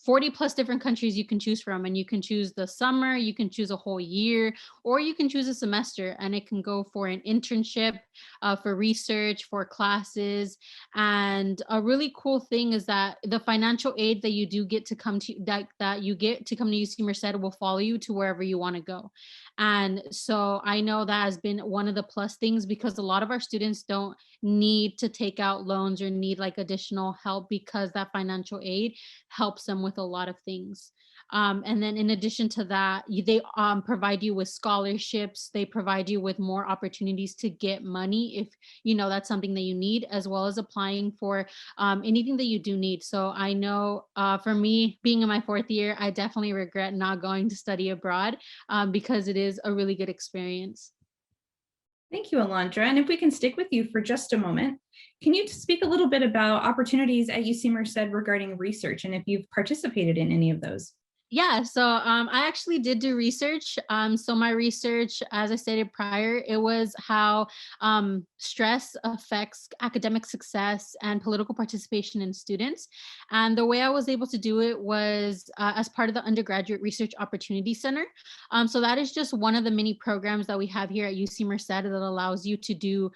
Speaker 7: 40 plus different countries you can choose from, and you can choose the summer, you can choose a whole year, or you can choose a semester, and it can go for an internship, for research, for classes. And a really cool thing is that the financial aid that you do get to come to that you get to come to UC Merced will follow you to wherever you want to go. And so I know that has been one of the plus things, because a lot of our students don't need to take out loans or need like additional help, because that financial aid helps them with a lot of things. And then in addition to that, they provide you with scholarships. They provide you with more opportunities to get money if that's something that you need, as well as applying for anything that you do need. So I know for me, being in my 4th year, I definitely regret not going to study abroad, because it is a really good experience.
Speaker 1: Thank you, Alondra. And if we can stick with you for just a moment, can you speak a little bit about opportunities at UC Merced regarding research, and if you've participated in any of those?
Speaker 7: Yeah, so I actually did do research. So my research, as I stated prior, it was how stress affects academic success and political participation in students. And the way I was able to do it was as part of the Undergraduate Research Opportunity Center. So that is just one of the many programs that we have here at UC Merced that allows you to do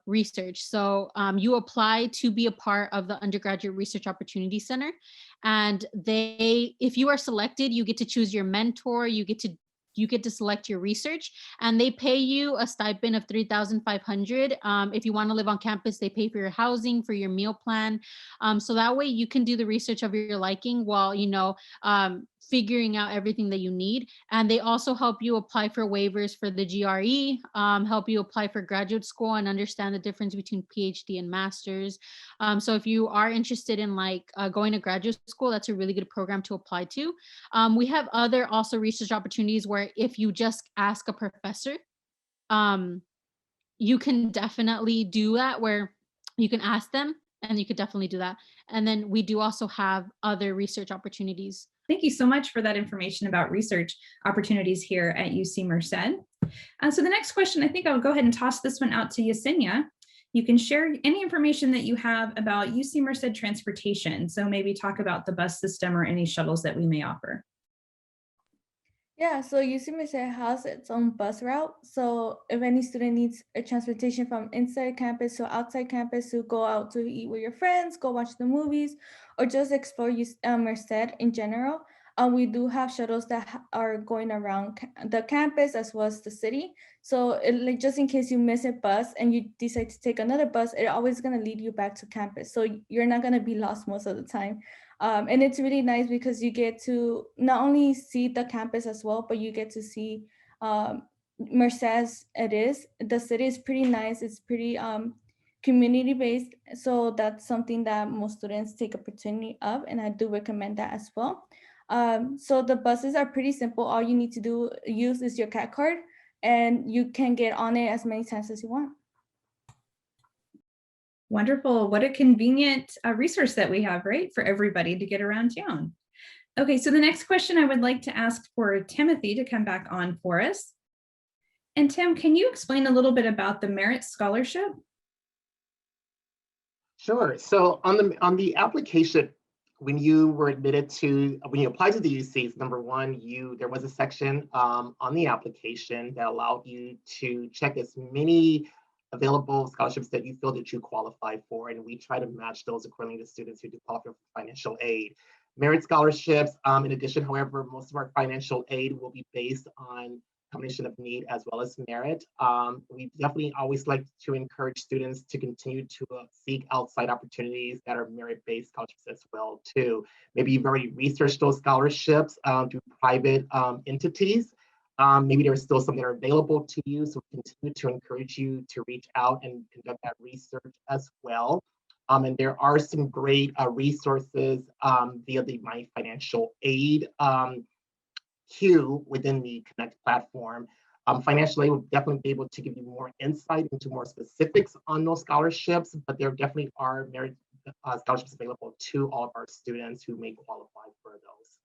Speaker 7: research. So you apply to be a part of the Undergraduate Research Opportunity Center. And if you are selected, you get to choose your mentor, you get to select your research, and they pay you a stipend of $3,500. If you want to live on campus, they pay for your housing, for your meal plan. So that way you can do the research of your liking while, figuring out everything that you need. And they also help you apply for waivers for the GRE, help you apply for graduate school and understand the difference between PhD and master's. So if you are interested in going to graduate school, that's a really good program to apply to. We have other also research opportunities where if you just ask a professor, you can definitely do that, where you can ask them and you could definitely do that. And then we do also have other research opportunities.
Speaker 1: Thank you so much for that information about research opportunities here at UC Merced. So the next question, I think I'll go ahead and toss this one out to Yesenia. You can share any information that you have about UC Merced transportation. So maybe talk about the bus system or any shuttles that we may offer.
Speaker 10: Yeah, so UC Merced has its own bus route. So if any student needs a transportation from inside campus to outside campus to go out to eat with your friends, go watch the movies, or just explore Merced in general, we do have shuttles that are going around the campus as well as the city. So just in case you miss a bus and you decide to take another bus, it's always going to lead you back to campus. So you're not going to be lost most of the time. And it's really nice because you get to not only see the campus as well, but you get to see Merced as it is. The city is pretty nice. It's pretty community-based. So that's something that most students take opportunity of, and I do recommend that as well. So the buses are pretty simple. All you need to use is your CAT card, and you can get on it as many times as you want.
Speaker 1: Wonderful. What a convenient resource that we have, right, for everybody to get around town. Okay, so the next question I would like to ask for Timothy to come back on for us. And Tim, can you explain a little bit about the Merit Scholarship?
Speaker 6: Sure. So on the application, when you applied to the UCs, number one, there was a section on the application that allowed you to check as many available scholarships that you feel that you qualify for, and we try to match those accordingly to students who do qualify for financial aid. Merit scholarships, in addition, however, most of our financial aid will be based on combination of need as well as merit. We definitely always like to encourage students to continue to seek outside opportunities that are merit-based scholarships as well too. Maybe you've already researched those scholarships through private entities. Maybe there's still some that are available to you, so we continue to encourage you to reach out and conduct that research as well. And there are some great resources via the My Financial Aid queue within the Connect platform. Financial aid will definitely be able to give you more insight into more specifics on those scholarships, but there definitely are merit scholarships available to all of our students who may qualify for those.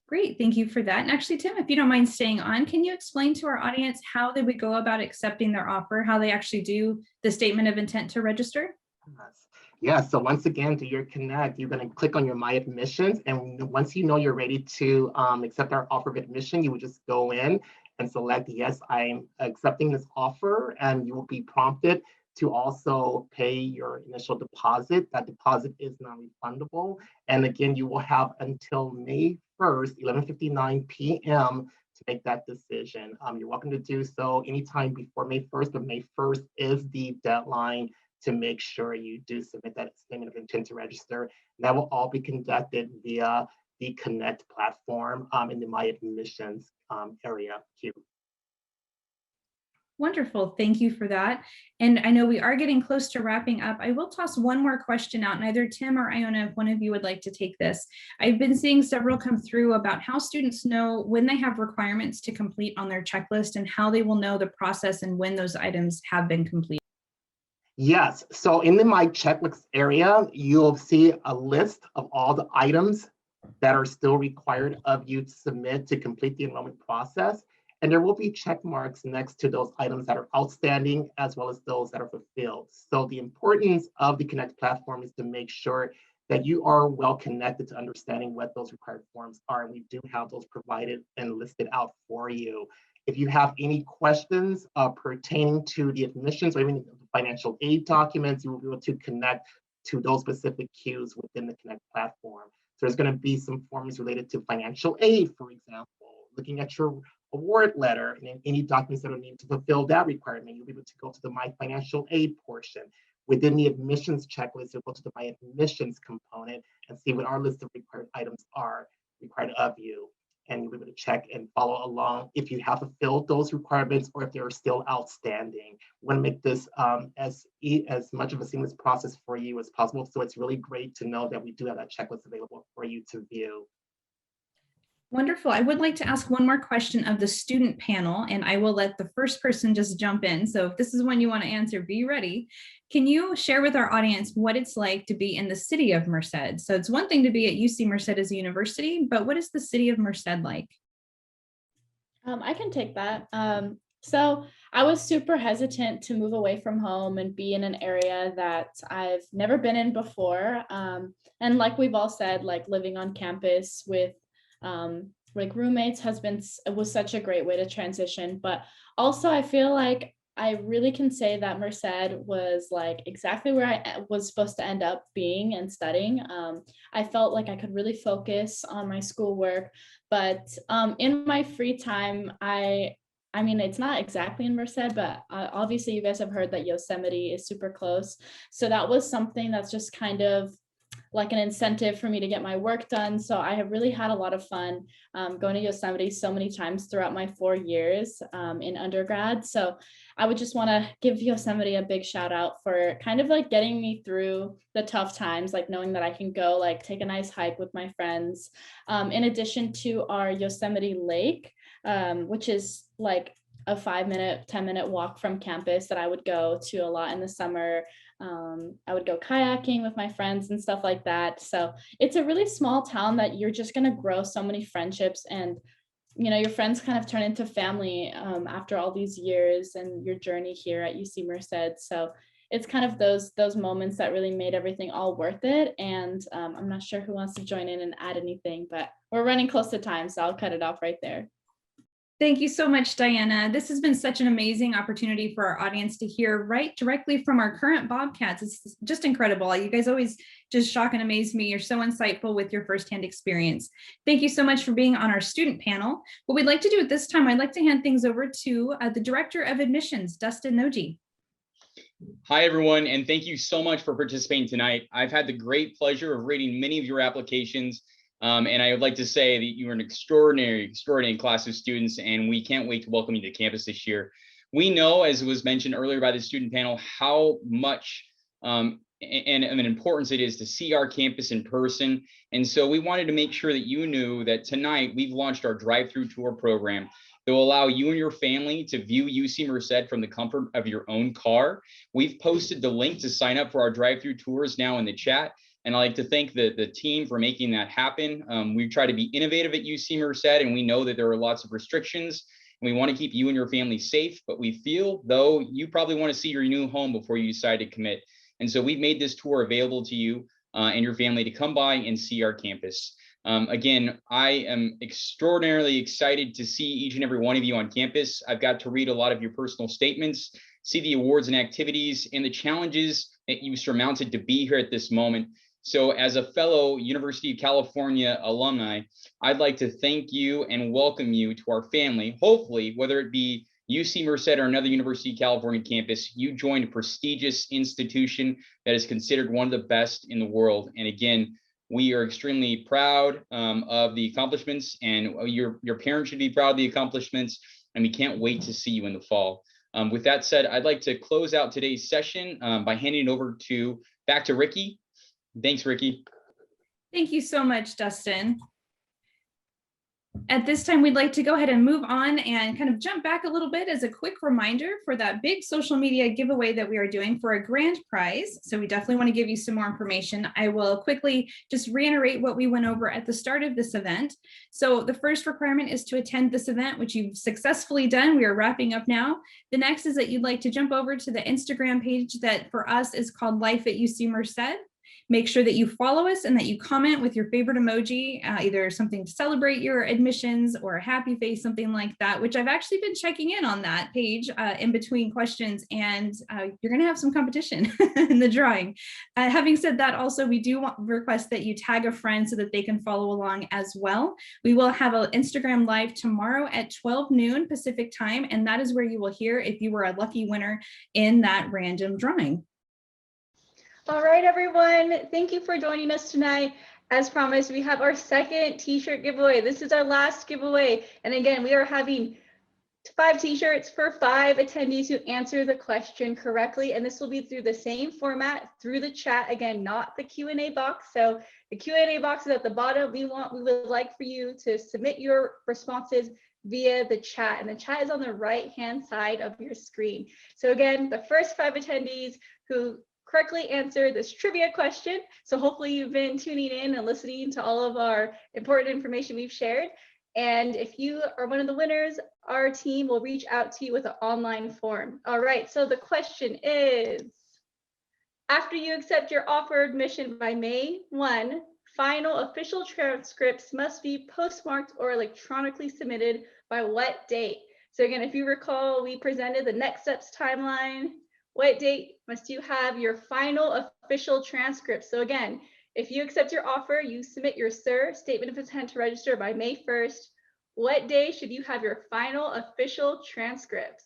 Speaker 1: Great, thank you for that. And actually, Tim, if you don't mind staying on, can you explain to our audience how they would go about accepting their offer, how they actually do the statement of intent to register?
Speaker 6: Yeah, so once again, to your Connect, you're going to click on your My Admissions, and once you know you're ready to accept our offer of admission, you would just go in and select, yes, I'm accepting this offer, and you will be prompted to also pay your initial deposit. That deposit is non-refundable. And again, you will have until May 1st, 11:59 p.m. to make that decision. You're welcome to do so anytime before May 1st, but May 1st is the deadline to make sure you do submit that statement of intent to register. And that will all be conducted via the Connect platform in the My Admissions area queue.
Speaker 1: Wonderful, thank you for that. And I know we are getting close to wrapping up. I will toss one more question out, and either Tim or Iona, if one of you would like to take this. I've been seeing several come through about how students know when they have requirements to complete on their checklist and how they will know the process and when those items have been completed.
Speaker 6: Yes, so in the My Checklist area, you'll see a list of all the items that are still required of you to submit to complete the enrollment process. And there will be check marks next to those items that are outstanding as well as those that are fulfilled. So the importance of the Connect platform is to make sure that you are well connected to understanding what those required forms are. And we do have those provided and listed out for you. If you have any questions pertaining to the admissions or even the financial aid documents, you will be able to connect to those specific queues within the Connect platform. So there's going to be some forms related to financial aid, for example, looking at your award letter and any documents that are needed to fulfill that requirement. You'll be able to go to the My Financial Aid portion. Within the admissions checklist, you'll go to the My Admissions component and see what our list of required items are required of you. And you'll be able to check and follow along if you have fulfilled those requirements or if they're still outstanding. We want to make this as much of a seamless process for you as possible. So it's really great to know that we do have that checklist available for you to view.
Speaker 1: Wonderful. I would like to ask one more question of the student panel, and I will let the first person just jump in. So if this is one you want to answer, be ready. Can you share with our audience what it's like to be in the city of Merced? So it's one thing to be at UC Merced as a university, but what is the city of Merced like?
Speaker 8: I can take that. So I was super hesitant to move away from home and be in an area that I've never been in before. And like we've all said, like living on campus with like roommates was such a great way to transition. But also I feel like I really can say that Merced was like exactly where I was supposed to end up being and studying. I felt like I could really focus on my schoolwork, but in my free time, I mean, it's not exactly in Merced, but obviously you guys have heard that Yosemite is super close. So that was something that's just kind of like an incentive for me to get my work done. So I have really had a lot of fun going to Yosemite so many times throughout my 4 years in undergrad. So I would just want to give Yosemite a big shout out for kind of like getting me through the tough times, like knowing that I can go like take a nice hike with my friends. In addition to our Yosemite Lake, which is like a 5-minute, 10-minute walk from campus that I would go to a lot in the summer. I would go kayaking with my friends and stuff like that. So it's a really small town that you're just going to grow so many friendships, and you know, your friends kind of turn into family after all these years and your journey here at UC Merced. So it's kind of those moments that really made everything all worth it. And I'm not sure who wants to join in and add anything, but we're running close to time, so I'll cut it off right there.
Speaker 1: Thank you so much, Diana. This has been such an amazing opportunity for our audience to hear right directly from our current Bobcats. It's just incredible. You guys always just shock and amaze me. You're so insightful with your firsthand experience. Thank you so much for being on our student panel. What we'd like to do at this time, I'd like to hand things over to the Director of Admissions, Dustin Noji.
Speaker 11: Hi, everyone, and thank you so much for participating tonight. I've had the great pleasure of reading many of your applications. And I would like to say that you are an extraordinary class of students, and we can't wait to welcome you to campus this year. We know, as was mentioned earlier by the student panel, how much and an importance it is to see our campus in person. And so we wanted to make sure that you knew that tonight we've launched our drive-through tour program that will allow you and your family to view UC Merced from the comfort of your own car. We've posted the link to sign up for our drive-through tours now in the chat. And I'd like to thank the team for making that happen. We try to be innovative at UC Merced, and we know that there are lots of restrictions, and we want to keep you and your family safe, but we feel, though, you probably want to see your new home before you decide to commit. And so we've made this tour available to you and your family to come by and see our campus. Again, I am extraordinarily excited to see each and every one of you on campus. I've got to read a lot of your personal statements, see the awards and activities, and the challenges that you surmounted to be here at this moment. So as a fellow University of California alumni, I'd like to thank you and welcome you to our family. Hopefully, whether it be UC Merced or another University of California campus, you joined a prestigious institution that is considered one of the best in the world. And again, we are extremely proud of the accomplishments, and your parents should be proud of the accomplishments, and we can't wait to see you in the fall. With that said, I'd like to close out today's session by handing it over back to Ricky. Thanks, Ricky.
Speaker 1: Thank you so much, Dustin. At this time, we'd like to go ahead and move on and kind of jump back a little bit as a quick reminder for that big social media giveaway that we are doing for a grand prize. So we definitely want to give you some more information. I will quickly just reiterate what we went over at the start of this event. So the first requirement is to attend this event, which you've successfully done. We are wrapping up now. The next is that you'd like to jump over to the Instagram page that for us is called Life at UC Merced. Make sure that you follow us and that you comment with your favorite emoji, either something to celebrate your admissions or a happy face, something like that, which I've actually been checking in on that page in between questions, and you're going to have some competition in the drawing. Having said that, also, we do request that you tag a friend so that they can follow along as well. We will have an Instagram live tomorrow at 12 noon Pacific time, and that is where you will hear if you were a lucky winner in that random drawing.
Speaker 4: All right, everyone. Thank you for joining us tonight. As promised, we have our second t-shirt giveaway. This is our last giveaway. And again, we are having 5 t-shirts for 5 attendees who answer the question correctly. And this will be through the same format, through the chat. Again, not the Q&A box. So the Q&A box is at the bottom. We would like for you to submit your responses via the chat. And the chat is on the right-hand side of your screen. So again, the first 5 attendees who correctly answer this trivia question. So hopefully you've been tuning in and listening to all of our important information we've shared. And if you are one of the winners, our team will reach out to you with an online form. All right, so the question is, after you accept your offer admission by May 1, final official transcripts must be postmarked or electronically submitted by what date? So again, if you recall, we presented the next steps timeline. What date must you have your final official transcript? So again, if you accept your offer, you submit your SIR, statement of intent to register, by May 1st. What day should you have your final official transcripts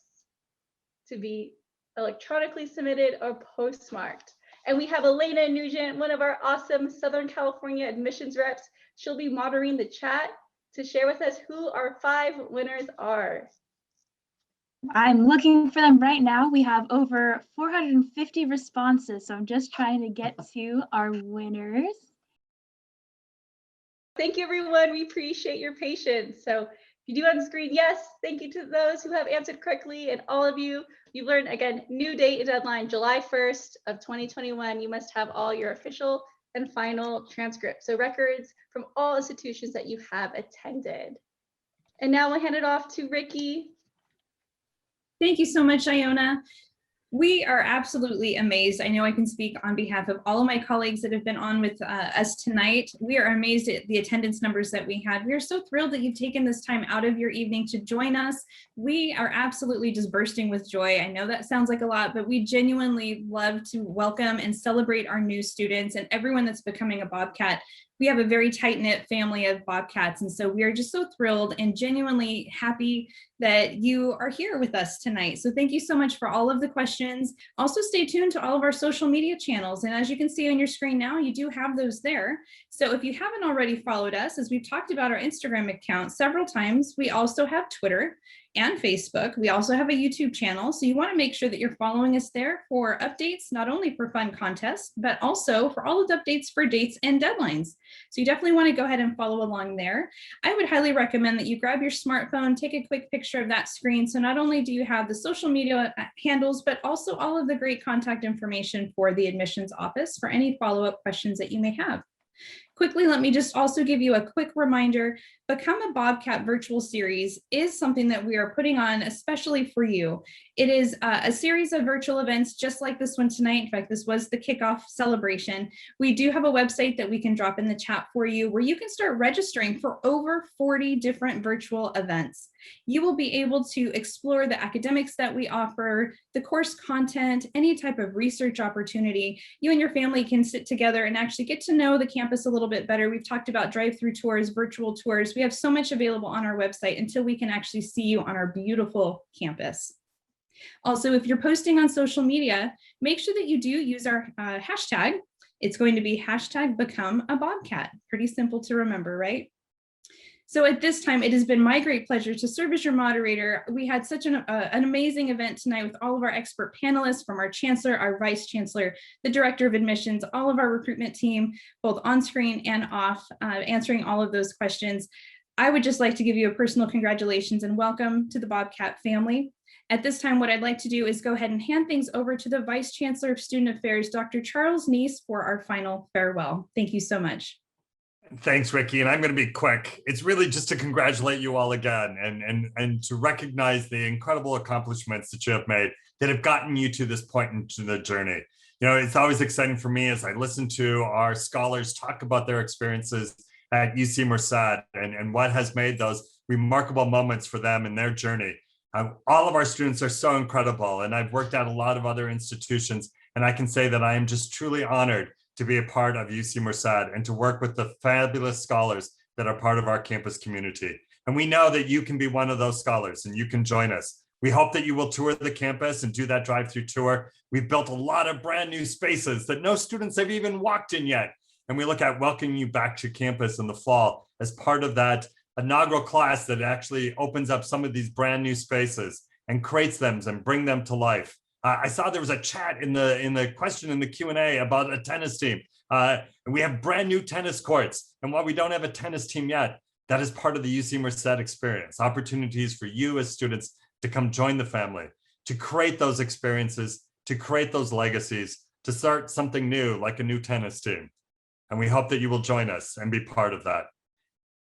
Speaker 4: to be electronically submitted or postmarked? And we have Elena Nugent, one of our awesome Southern California admissions reps. She'll be monitoring the chat to share with us who our 5 winners are.
Speaker 12: I'm looking for them right now. We have over 450 responses, so I'm just trying to get to our winners.
Speaker 4: Thank you, everyone. We appreciate your patience. So if you do on the screen, yes, thank you to those who have answered correctly, and all of you. You've learned, again, new date and deadline, July 1st of 2021. You must have all your official and final transcripts, so records from all institutions that you have attended. And now I'll hand it off to Ricky.
Speaker 1: Thank you so much, Iona. We are absolutely amazed. I know I can speak on behalf of all of my colleagues that have been on with us tonight. We are amazed at the attendance numbers that we had. We are so thrilled that you've taken this time out of your evening to join us. We are absolutely just bursting with joy. I know that sounds like a lot, but we genuinely love to welcome and celebrate our new students and everyone that's becoming a Bobcat. We have a very tight-knit family of Bobcats, and so we are just so thrilled and genuinely happy that you are here with us tonight. So thank you so much for all of the questions. Also, stay tuned to all of our social media channels, and as you can see on your screen now, you do have those there. So if you haven't already followed us, as we've talked about our Instagram account several times, we also have Twitter and Facebook. We also have a YouTube channel, so you want to make sure that you're following us there for updates, not only for fun contests, but also for all of the updates for dates and deadlines. So you definitely want to go ahead and follow along there. I would highly recommend that you grab your smartphone, take a quick picture of that screen. So not only do you have the social media handles, but also all of the great contact information for the admissions office for any follow-up questions that you may have. Quickly, let me just also give you a quick reminder. Become a Bobcat virtual series is something that we are putting on especially for you. It is a series of virtual events just like this one tonight. In fact, this was the kickoff celebration. We do have a website that we can drop in the chat for you where you can start registering for over 40 different virtual events. You will be able to explore the academics that we offer, the course content, any type of research opportunity. You and your family can sit together and actually get to know the campus a little bit better. We've talked about drive-through tours, virtual tours. We have so much available on our website until we can actually see you on our beautiful campus. Also, if you're posting on social media, make sure that you do use our hashtag. It's going to be #BecomeABobcat. Pretty simple to remember, right? So at this time, it has been my great pleasure to serve as your moderator. We had such an amazing event tonight with all of our expert panelists, from our chancellor, our vice chancellor, the director of admissions, all of our recruitment team, both on screen and off, answering all of those questions. I would just like to give you a personal congratulations and welcome to the Bobcat family. At this time, what I'd like to do is go ahead and hand things over to the Vice Chancellor of Student Affairs, Dr. Charles Neese, for our final farewell. Thank you so much.
Speaker 2: Thanks, Ricky. And I'm going to be quick. It's really just to congratulate you all again and to recognize the incredible accomplishments that you have made that have gotten you to this point into the journey. You know, it's always exciting for me as I listen to our scholars talk about their experiences at UC Merced and what has made those remarkable moments for them in their journey. All of our students are so incredible, and I've worked at a lot of other institutions, and I can say that I am just truly honored to be a part of UC Merced and to work with the fabulous scholars that are part of our campus community. And we know that you can be one of those scholars and you can join us. We hope that you will tour the campus and do that drive-through tour. We've built a lot of brand new spaces that no students have even walked in yet. And we look at welcoming you back to campus in the fall as part of that inaugural class that actually opens up some of these brand new spaces and creates them and bring them to life. I saw there was a chat in the question in the Q&A about a tennis team. And we have brand new tennis courts. And while we don't have a tennis team yet, that is part of the UC Merced experience. Opportunities for you as students to come join the family, to create those experiences, to create those legacies, to start something new like a new tennis team. And we hope that you will join us and be part of that.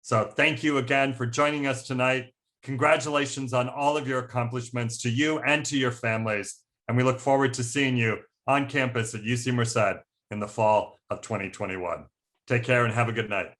Speaker 2: So thank you again for joining us tonight. Congratulations on all of your accomplishments to you and to your families. And we look forward to seeing you on campus at UC Merced in the fall of 2021. Take care and have a good night.